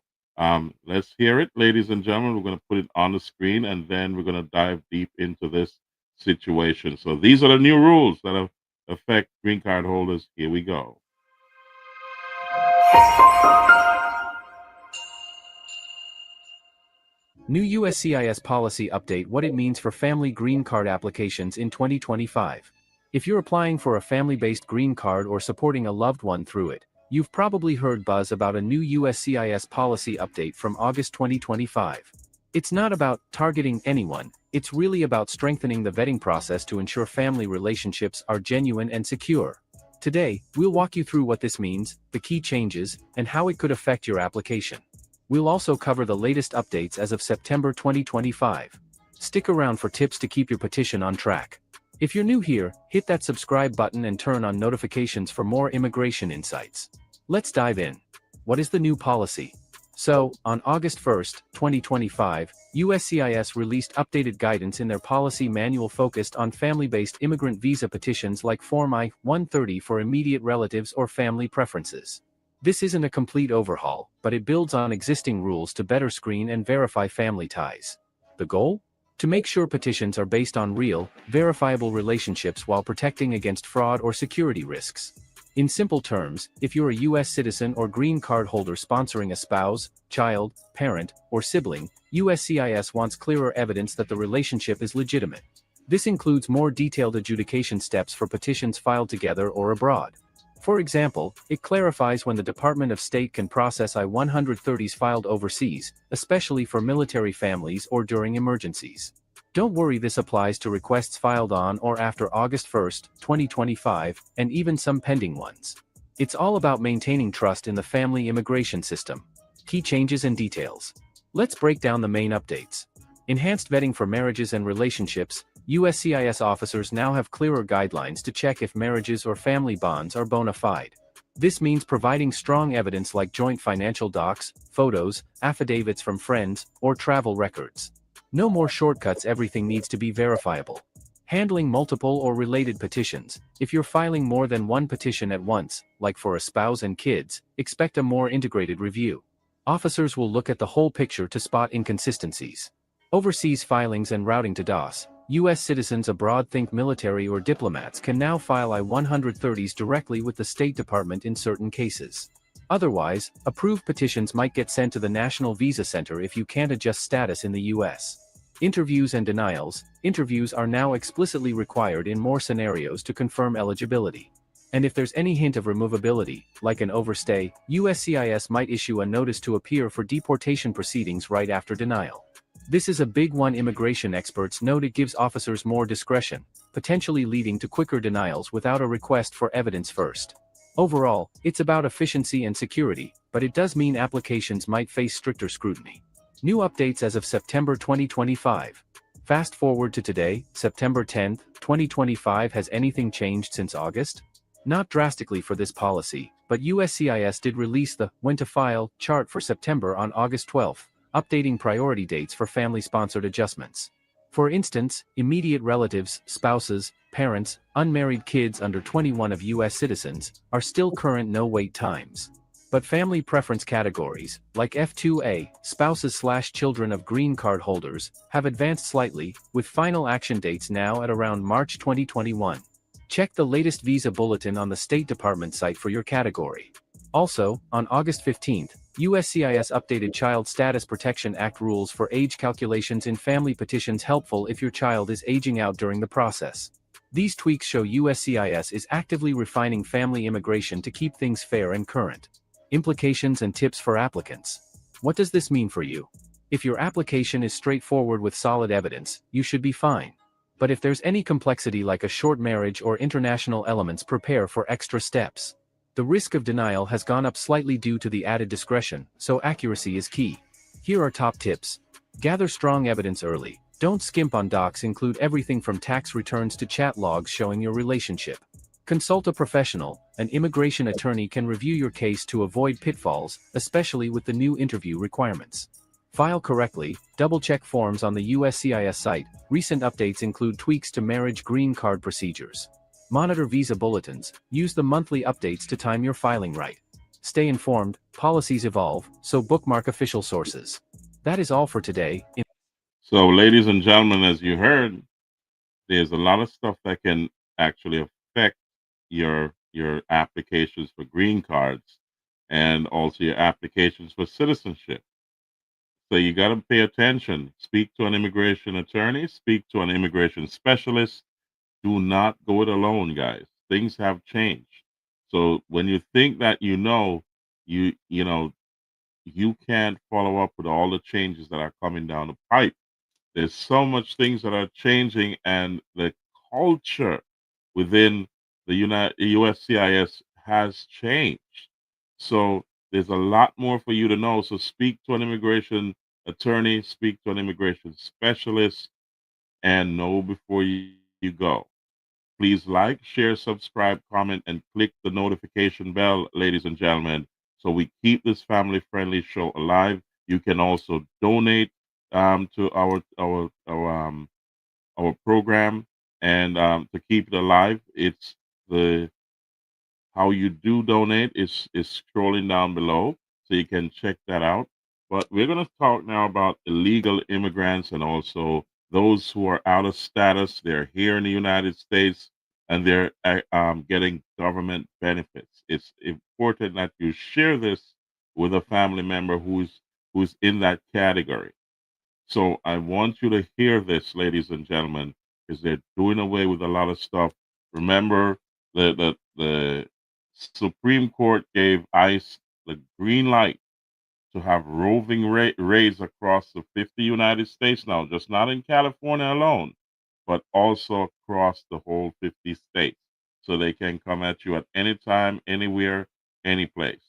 Speaker 1: let's hear it, ladies and gentlemen. We're going to put it on the screen and then we're going to dive deep into this situation. So these are the new rules that affect green card holders. Here we go.
Speaker 4: New USCIS policy update: what it means for family green card applications in 2025. If you're applying for a family-based green card or supporting a loved one through it, you've probably heard buzz about a new USCIS policy update from August 2025. It's not about targeting anyone, it's really about strengthening the vetting process to ensure family relationships are genuine and secure. Today, we'll walk you through what this means, the key changes, and how it could affect your application. We'll also cover the latest updates as of September 2025. Stick around for tips to keep your petition on track. If you're new here, hit that subscribe button and turn on notifications for more immigration insights. Let's dive in. What is the new policy? So, on August 1st, 2025, USCIS released updated guidance in their policy manual focused on family-based immigrant visa petitions like Form I-130 for immediate relatives or family preferences. This isn't a complete overhaul, but it builds on existing rules to better screen and verify family ties. The goal? To make sure petitions are based on real, verifiable relationships while protecting against fraud or security risks. In simple terms, if you're a U.S. citizen or green card holder sponsoring a spouse, child, parent, or sibling, USCIS wants clearer evidence that the relationship is legitimate. This includes more detailed adjudication steps for petitions filed together or abroad. For example, it clarifies when the Department of State can process I-130s filed overseas, especially for military families or during emergencies. Don't worry, this applies to requests filed on or after August 1, 2025, and even some pending ones. It's all about maintaining trust in the family immigration system. Key changes and details. Let's break down the main updates. Enhanced vetting for marriages and relationships. USCIS officers now have clearer guidelines to check if marriages or family bonds are bona fide. This means providing strong evidence like joint financial docs, photos, affidavits from friends, or travel records. No more shortcuts, everything needs to be verifiable. Handling multiple or related petitions. If you're filing more than one petition at once, like for a spouse and kids, expect a more integrated review. Officers will look at the whole picture to spot inconsistencies. Overseas filings and routing to DOS. U.S. citizens abroad, think military or diplomats, can now file I-130s directly with the State Department in certain cases. Otherwise, approved petitions might get sent to the National Visa Center if you can't adjust status in the U.S. Interviews and denials. Interviews are now explicitly required in more scenarios to confirm eligibility. And if there's any hint of removability, like an overstay, USCIS might issue a notice to appear for deportation proceedings right after denial. This is a big one. Immigration experts note it gives officers more discretion, potentially leading to quicker denials without a request for evidence first. Overall, it's about efficiency and security, but it does mean applications might face stricter scrutiny. New updates as of September 2025. Fast forward to today, September 10, 2025. Has anything changed since August? Not drastically for this policy, but USCIS did release the When to File chart for September on August 12, updating priority dates for family-sponsored adjustments. For instance, immediate relatives, spouses, parents, unmarried kids under 21 of U.S. citizens, are still current no-wait times. But family preference categories, like F2A, spouses/children of green card holders, have advanced slightly, with final action dates now at around March 2021. Check the latest visa bulletin on the State Department site for your category. Also, on August 15, USCIS updated Child Status Protection Act rules for age calculations in family petitions, helpful if your child is aging out during the process. These tweaks show USCIS is actively refining family immigration to keep things fair and current. Implications and tips for applicants. What does this mean for you? If your application is straightforward with solid evidence, you should be fine. But if there's any complexity like a short marriage or international elements, prepare for extra steps. The risk of denial has gone up slightly due to the added discretion, so accuracy is key. Here are top tips. Gather strong evidence early. Don't skimp on docs. Include everything from tax returns to chat logs showing your relationship. Consult a professional. An immigration attorney can review your case to avoid pitfalls, especially with the new interview requirements. File correctly. Double-check forms on the USCIS site. Recent updates include tweaks to marriage green card procedures. Monitor visa bulletins. Use the monthly updates to time your filing right. Stay informed. Policies evolve, so bookmark official sources. That is all for today.
Speaker 1: So, ladies and gentlemen, as you heard, there's a lot of stuff that can actually affect your applications for green cards and also your applications for citizenship. So you got to pay attention. Speak to an immigration attorney, speak to an immigration specialist. Do not go it alone, guys. Things have changed. So when you think that you know, you can't follow up with all the changes that are coming down the pipe. There's so much things that are changing, and the culture within the USCIS has changed. So there's a lot more for you to know. So speak to an immigration attorney, speak to an immigration specialist, and know before you go. Please like, share, subscribe, comment, and click the notification bell, ladies and gentlemen, so we keep this family-friendly show alive. You can also donate to our program and to keep it alive. It's how you do donate is scrolling down below, so you can check that out. But we're going to talk now about illegal immigrants and also those who are out of status, they're here in the United States, and they're getting government benefits. It's important that you share this with a family member who's in that category. So I want you to hear this, ladies and gentlemen, because they're doing away with a lot of stuff. Remember, the Supreme Court gave ICE the green light to have roving raids across the 50 United States now, just not in California alone, but also across the whole 50 states. So they can come at you at any time, anywhere, any place.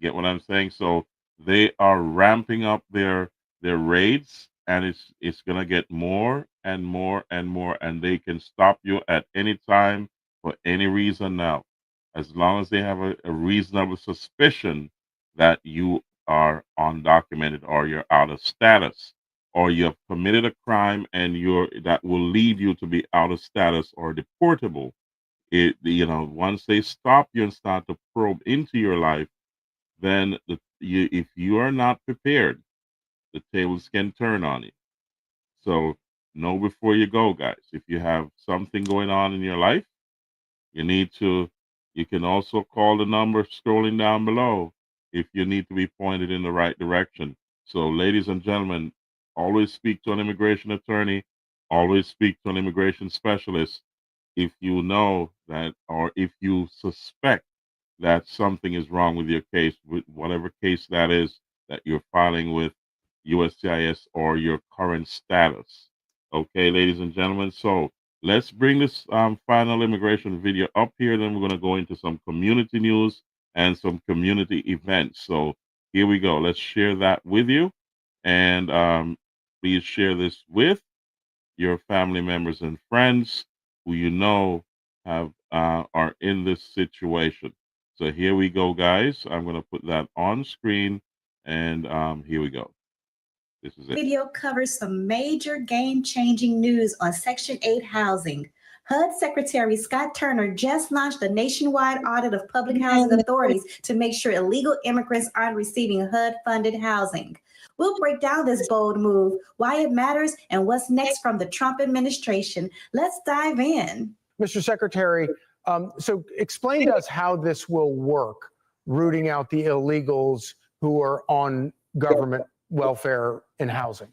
Speaker 1: Get what I'm saying? So they are ramping up their raids, and it's gonna get more and more and more, and they can stop you at any time for any reason now, as long as they have a reasonable suspicion that you are undocumented or you're out of status or you have committed a crime and that will lead you to be out of status or deportable. Once they stop you and start to probe into your life, then if you are not prepared, the tables can turn on you. So know before you go, guys. If you have something going on in your life, you can also call the number scrolling down below if you need to be pointed in the right direction. So, ladies and gentlemen, always speak to an immigration attorney, always speak to an immigration specialist if you know that, or if you suspect that something is wrong with your case, with whatever case that is that you're filing with USCIS or your current status. Okay, ladies and gentlemen. So let's bring this final immigration video up here. Then we're going to go into some community news and some community events. So here we go. Let's share that with you. And please share this with your family members and friends who you know are in this situation. So here we go, guys. I'm going to put that on screen, and here we go. This is it.
Speaker 10: Video covers some major game-changing news on Section 8 housing. HUD Secretary Scott Turner just launched a nationwide audit of public housing authorities to make sure illegal immigrants aren't receiving HUD-funded housing. We'll break down this bold move, why it matters, and what's next from the Trump administration. Let's dive in.
Speaker 2: Mr. Secretary, so explain to us how this will work, rooting out the illegals who are on government welfare and housing.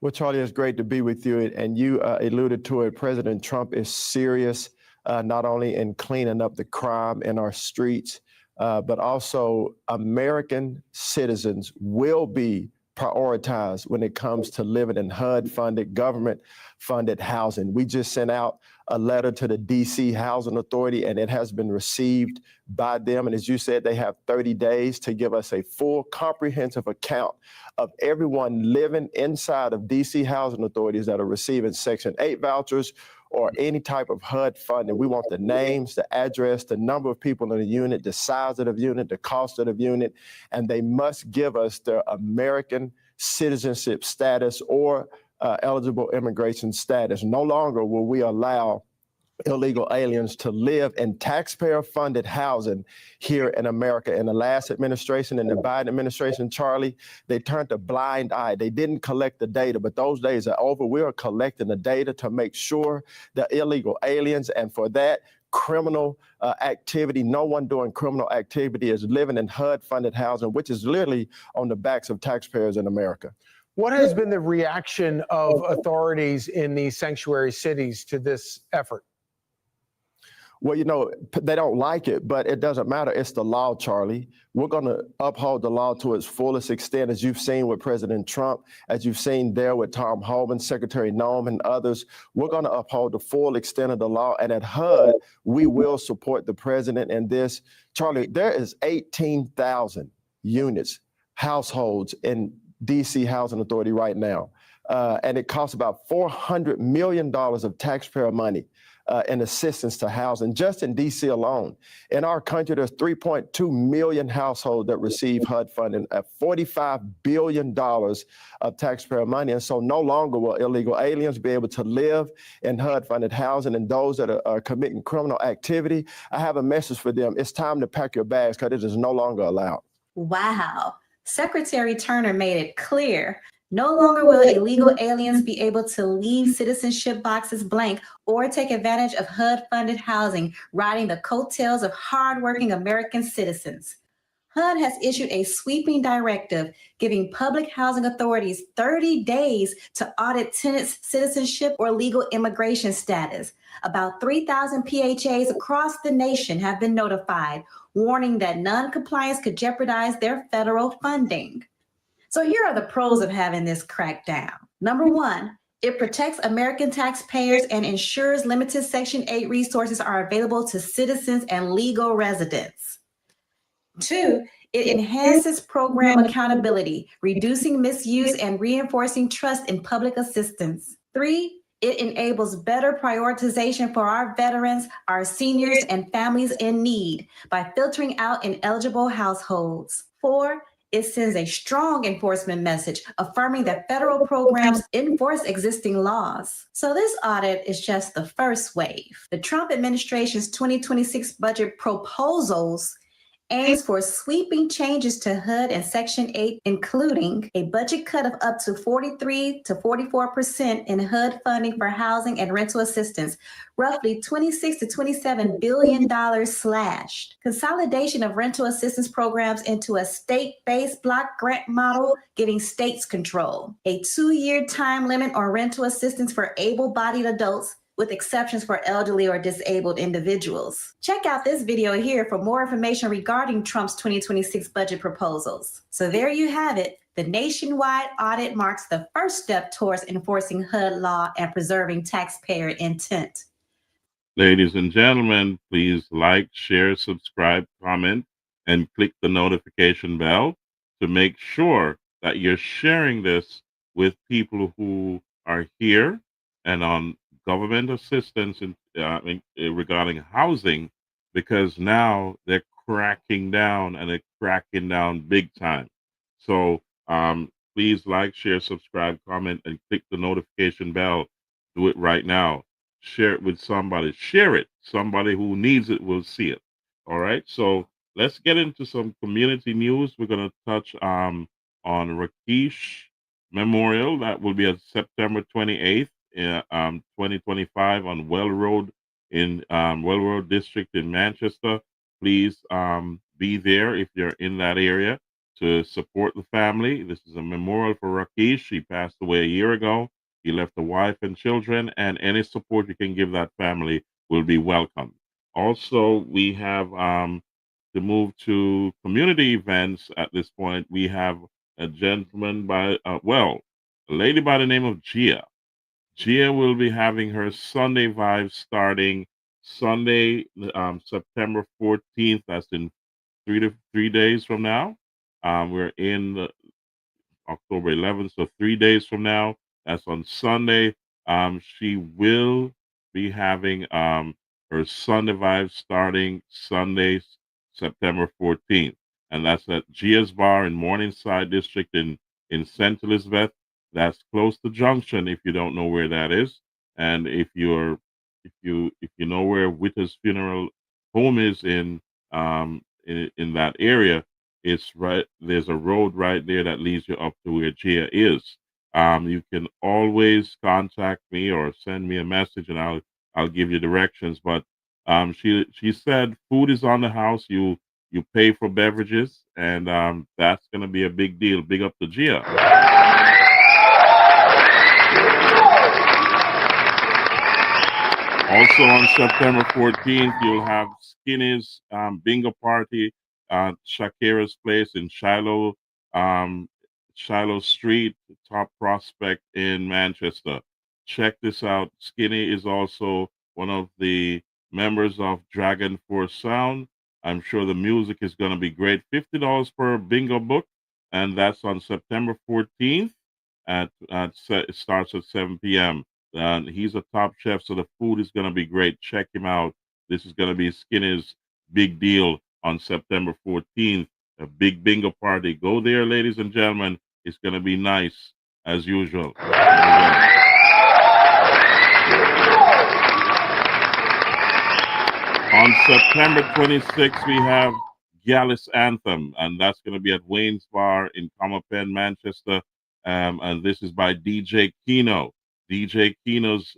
Speaker 12: Well, Charlie, it's great to be with you. And you alluded to it. President Trump is serious, not only in cleaning up the crime in our streets, but also American citizens will be prioritized when it comes to living in HUD-funded, government-funded housing. We just sent out a letter to the D.C. Housing Authority, and it has been received by them. And as you said, they have 30 days to give us a full, comprehensive account of everyone living inside of D.C. housing authorities that are receiving Section 8 vouchers or any type of HUD funding. We want the names, the address, the number of people in the unit, the size of the unit, the cost of the unit, and they must give us their American citizenship status or eligible immigration status. No longer will we allow illegal aliens to live in taxpayer-funded housing here in America. In the last administration, in the Biden administration, Charlie, they turned a blind eye. They didn't collect the data, but those days are over. We are collecting the data to make sure that illegal aliens, and for that, criminal activity, no one doing criminal activity is living in HUD-funded housing, which is literally on the backs of taxpayers in America.
Speaker 2: What has been the reaction of authorities in these sanctuary cities to this effort?
Speaker 12: Well, you know, they don't like it, but it doesn't matter. It's the law, Charlie. We're going to uphold the law to its fullest extent, as you've seen with President Trump, as you've seen there with Tom Homan, Secretary Noem, and others. We're going to uphold the full extent of the law. And at HUD, we will support the president in this. Charlie, there is 18,000 units, households in D.C. Housing Authority right now. And it costs about $400 million of taxpayer money and assistance to housing just in D.C. alone. In our country, there's 3.2 million households that receive HUD funding at $45 billion of taxpayer money. And so no longer will illegal aliens be able to live in HUD-funded housing, and those that are committing criminal activity, I have a message for them. It's time to pack your bags because it is no longer allowed.
Speaker 10: Wow. Secretary Turner made it clear No longer will illegal aliens be able to leave citizenship boxes blank or take advantage of HUD-funded housing, riding the coattails of hardworking American citizens. HUD has issued a sweeping directive giving public housing authorities 30 days to audit tenants' citizenship or legal immigration status. About 3,000 PHAs across the nation have been notified, warning that non-compliance could jeopardize their federal funding. So here are the pros of having this crackdown. Number one, it protects American taxpayers and ensures limited Section 8 resources are available to citizens and legal residents. Two, it enhances program accountability, reducing misuse and reinforcing trust in public assistance. Three, it enables better prioritization for our veterans, our seniors, and families in need by filtering out ineligible households. Four, it sends a strong enforcement message affirming that federal programs enforce existing laws. So this audit is just the first wave. The Trump administration's 2026 budget proposals aims for sweeping changes to HUD and Section 8, including a budget cut of up to 43 to 44% in HUD funding for housing and rental assistance, roughly $26 to $27 billion slashed. Consolidation of rental assistance programs into a state-based block grant model, giving states control. A 2-year time limit on rental assistance for able-bodied adults, with exceptions for elderly or disabled individuals. Check out this video here for more information regarding Trump's 2026 budget proposals. So there you have it. The nationwide audit marks the first step towards enforcing HUD law and preserving taxpayer intent.
Speaker 1: Ladies and gentlemen, please like, share, subscribe, comment, and click the notification bell to make sure that you're sharing this with people who are here and on government assistance regarding housing, because now they're cracking down and they're cracking down big time. So please like, share, subscribe, comment, and click the notification bell. Do it right now. Share it with somebody. Share it. Somebody who needs it will see it. All right. So let's get into some community news. We're going to touch on Rakesh Memorial. That will be on September 28th. 2025 on Well Road in Well Road District in Manchester. Please be there if you're in that area to support the family. This is a memorial for Rakesh. He passed away a year ago. He left a wife and children, and any support you can give that family will be welcome. Also, we have to move to community events at this point. We have a gentleman a lady by the name of Gia. Gia will be having her Sunday Vibes starting Sunday, September 14th. That's in 3 days from now. We're in October 11th, so 3 days from now. That's on Sunday. She will be having her Sunday Vibes starting Sunday, September 14th. And that's at Gia's Bar in Morningside District in St. Elizabeth. That's close to Junction if you don't know where that is. And if you know where Witter's Funeral Home is in that area, it's right, there's a road right there that leads you up to where Gia is. You can always contact me or send me a message and I'll give you directions. But she said food is on the house. You pay for beverages, and that's gonna be a big deal. Big up to Gia. Also on September 14th, you'll have Skinny's bingo party at Shakira's place in Shiloh Street, Top Prospect in Manchester. Check this out. Skinny is also one of the members of Dragon Force Sound. I'm sure the music is going to be great. $50 per bingo book, and that's on September 14th. It starts at 7 p.m. He's a top chef, so the food is going to be great. Check him out. This is going to be Skinny's big deal on September 14th. A big bingo party. Go there, ladies and gentlemen. It's going to be nice, as usual. On September 26th, we have Gallus Anthem, and that's going to be at Wayne's Bar in Comer Pen, Manchester. and this is by DJ Kino. DJ Kino's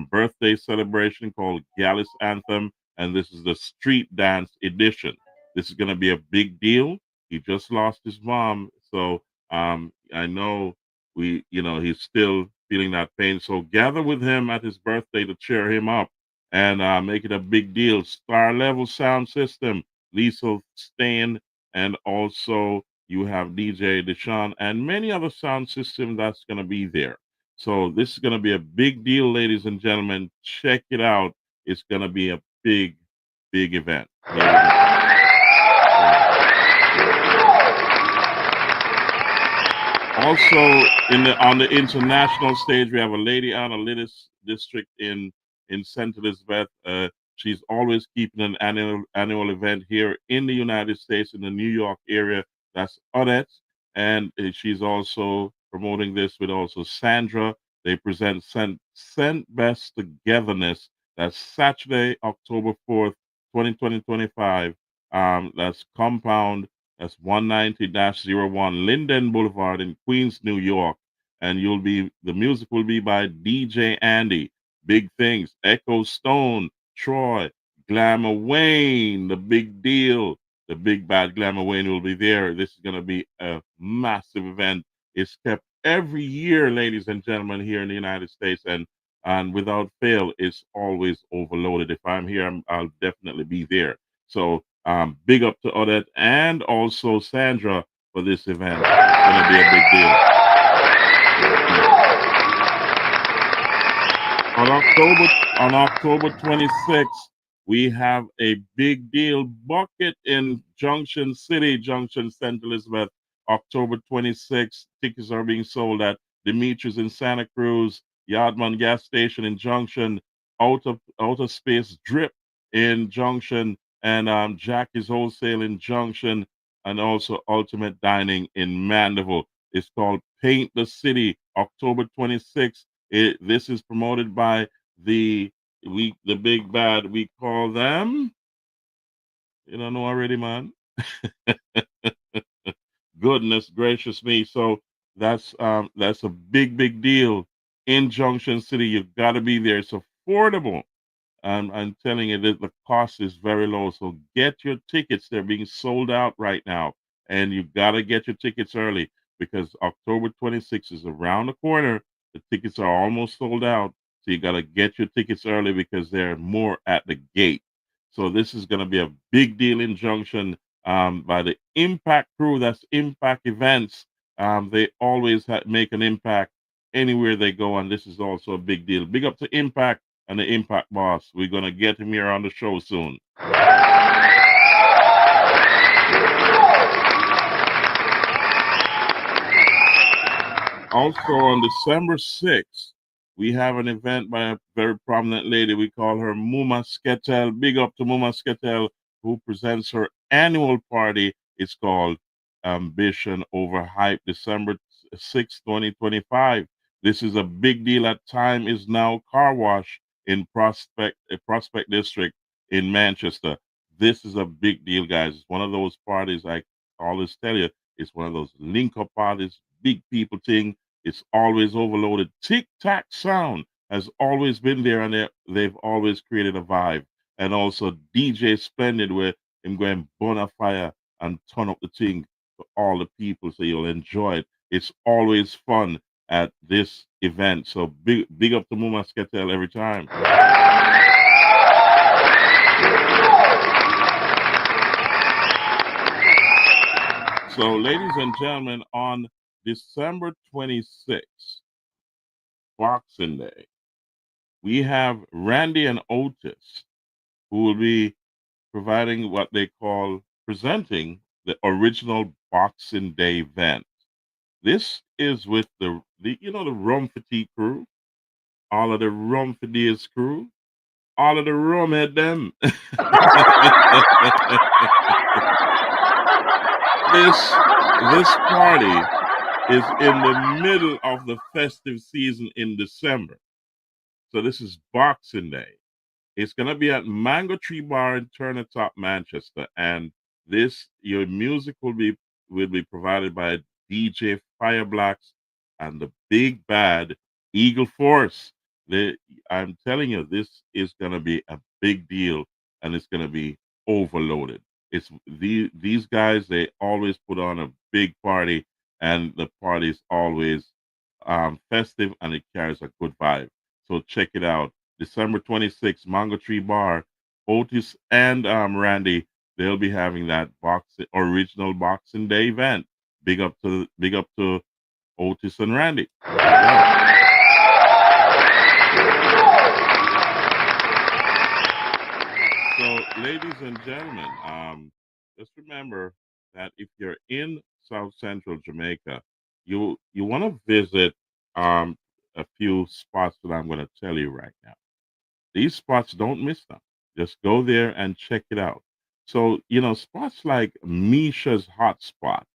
Speaker 1: birthday celebration called Gallus Anthem, and this is the street dance edition. This is going to be a big deal. He just lost his mom, so I know he's still feeling that pain. So gather with him at his birthday to cheer him up and make it a big deal. Star Level Sound System, Lisa Stain, and also you have DJ Deshaun and many other sound systems that's going to be there. So this is going to be a big deal, ladies and gentlemen. Check it out. It's going to be a big, big event. Here we go. Also, on the international stage, we have a lady out of Lidis district in St. Elizabeth. She's always keeping an annual event here in the United States, in the New York area. That's Odette, and she's also promoting this with also Sandra. They present Sent Best Togetherness. That's Saturday, October 4th, 2025. That's Compound. That's 190-01 Linden Boulevard in Queens, New York. And the music will be by DJ Andy. Big things. Echo Stone, Troy, Glamour Wayne, the big deal. The big bad Glamour Wayne will be there. This is going to be a massive event. It's kept every year, ladies and gentlemen, here in the United States. And without fail, it's always overloaded. If I'm here, I'll definitely be there. So big up to Odette and also Sandra for this event. It's going to be a big deal. On October 26th, we have a big deal bucket in Junction City, Junction, St. Elizabeth. October 26th, tickets are being sold at Demetrius in Santa Cruz, Yardman Gas Station in Junction, Outer Space Drip in Junction, and Jackie's Wholesale in Junction, and also Ultimate Dining in Mandeville. It's called Paint the City, October 26th. This is promoted by the big bad. We call them. You don't know already, man. Goodness gracious me! So that's a big deal in Junction City. You've got to be there. It's affordable. I'm telling you that the cost is very low. So get your tickets. They're being sold out right now. And you got to get your tickets early because October 26th is around the corner. The tickets are almost sold out. So you got to get your tickets early because they're more at the gate. So this is going to be a big deal in Junction by the Impact crew. That's Impact Events. They always make an impact anywhere they go. And this is also a big deal. Big up to Impact and the Impact boss. We're going to get him here on the show soon. Also on December 6th, we have an event by a very prominent lady. We call her Muma Sketel. Big up to Muma Sketel, who presents her annual party. It's called Ambition Over Hype, December 6, 2025. This is a big deal at Time Is Now Car Wash in Prospect District in Manchester. This is a big deal, guys. It's one of those parties I always tell you. It's one of those link-up parties, big people thing. It's always overloaded. Tic-tac sound has always been there, and they've always created a vibe. And also DJ Splendid, where him going bona fire and turn up the thing for all the people, so you'll enjoy it. It's always fun at this event. So big up to Muma Sketel every time. So, ladies and gentlemen, on December 26th, Boxing Day, we have Randy and Otis, who will be providing what they call presenting the original Boxing Day event. This is with the Rum Fatigue crew, all of the Rum Fatigue crew, all of the rum head them. This party is in the middle of the festive season in December. So this is Boxing Day. It's going to be at Mango Tree Bar in Turner Top, Manchester. And your music will be provided by DJ Fireblacks and the big bad Eagle Force. I'm telling you, this is going to be a big deal, and it's going to be overloaded. It's these guys. They always put on a big party, and the party's always festive, and it carries a good vibe. So check it out. December 26th, Mango Tree Bar. Otis and Randy, they'll be having that original Boxing Day event. Big up to Otis and Randy. There you go. So, ladies and gentlemen, just remember that if you're in South Central Jamaica, you want to visit a few spots that I'm going to tell you right now. These spots, don't miss them. Just go there and check it out. So, spots like Misha's Hot Spot,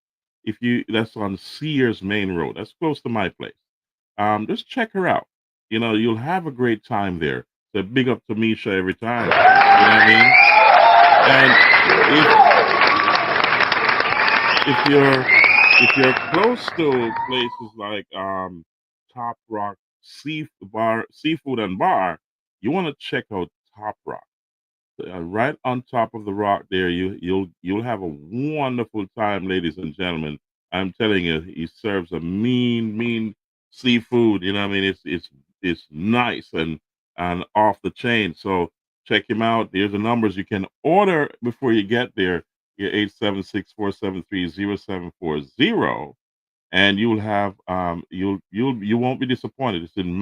Speaker 1: that's on Sears Main Road. That's close to my place. Just check her out. You'll have a great time there. So big up to Misha every time. You know what I mean? And if you're close to places like Top Rock Seafood and Bar, you want to check out Top Rock. Right on top of the rock there, you'll have a wonderful time, ladies and gentlemen. I'm telling you, he serves a mean seafood. You know what I mean? It's nice and off the chain. So check him out. There's the numbers you can order before you get there. You're 876-473-0740, and you'll have you won't be disappointed. It's in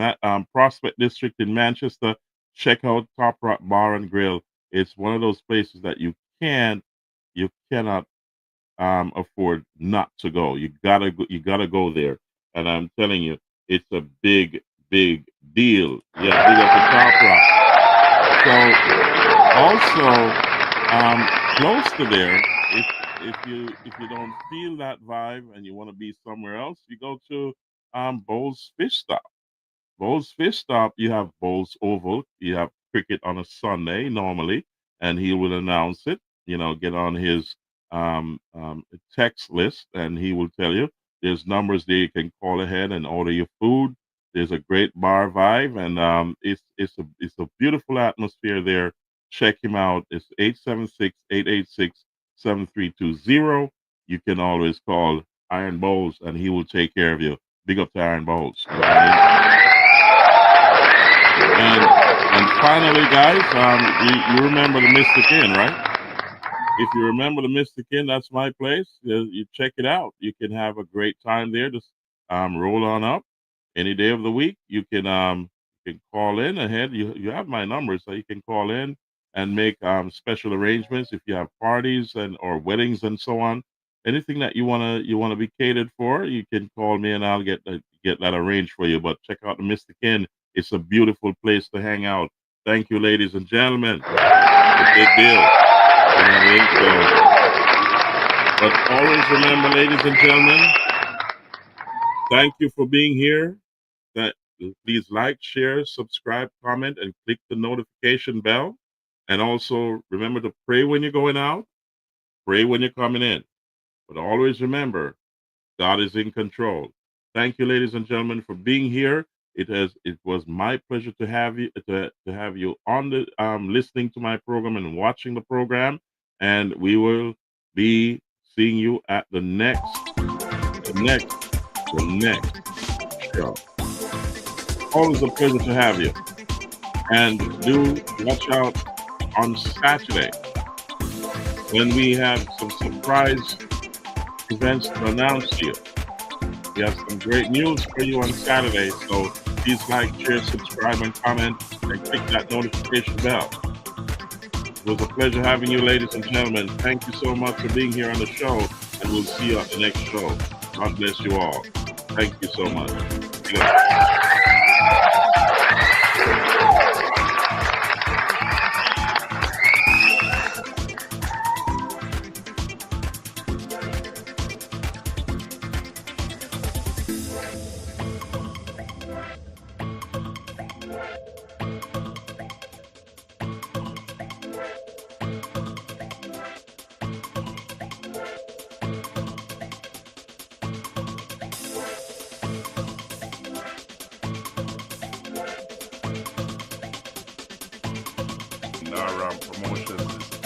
Speaker 1: Prospect District in Manchester. Check out Top Rock Bar and Grill. It's one of those places that you cannot afford not to go. You gotta go there. And I'm telling you, it's a big deal. Yeah, big up the Top Rock. So also close to there, if you don't feel that vibe and you want to be somewhere else, you go to Bowles Fish Stop. Bowles Fish Stop, you have Bowles Oval, you have cricket on a Sunday normally, and he will announce it. Get on his text list, and he will tell you. There's numbers there you can call ahead and order your food. There's a great bar vibe, and it's a beautiful atmosphere there. Check him out. It's 876-886-7320. You can always call Iron Bowles, and he will take care of you. Big up to Iron Bowles. And finally, guys, you remember the Mystic Inn, right? If you remember the Mystic Inn, that's my place. You check it out. You can have a great time there. Just roll on up any day of the week. You can call in ahead. You have my number, so you can call in and make special arrangements if you have parties or weddings and so on. Anything that you wanna be catered for, you can call me and I'll get that arranged for you. But check out the Mystic Inn. It's a beautiful place to hang out. Thank you, ladies and gentlemen. It's a big deal. You know what I mean? But always remember, ladies and gentlemen, thank you for being here. Please like, share, subscribe, comment, and click the notification bell. And also remember to pray when you're going out, pray when you're coming in. But always remember, God is in control. Thank you, ladies and gentlemen, for being here. It was my pleasure to have you on the listening to my program and watching the program. And we will be seeing you at the next show. Always a pleasure to have you. And do watch out on Saturday when we have some surprise events to announce to you. We have some great news for you on Saturday, so please like, share, subscribe, and comment, and click that notification bell. It was a pleasure having you, ladies and gentlemen. Thank you so much for being here on the show, and we'll see you at the next show. God bless you all. Thank you so much. motion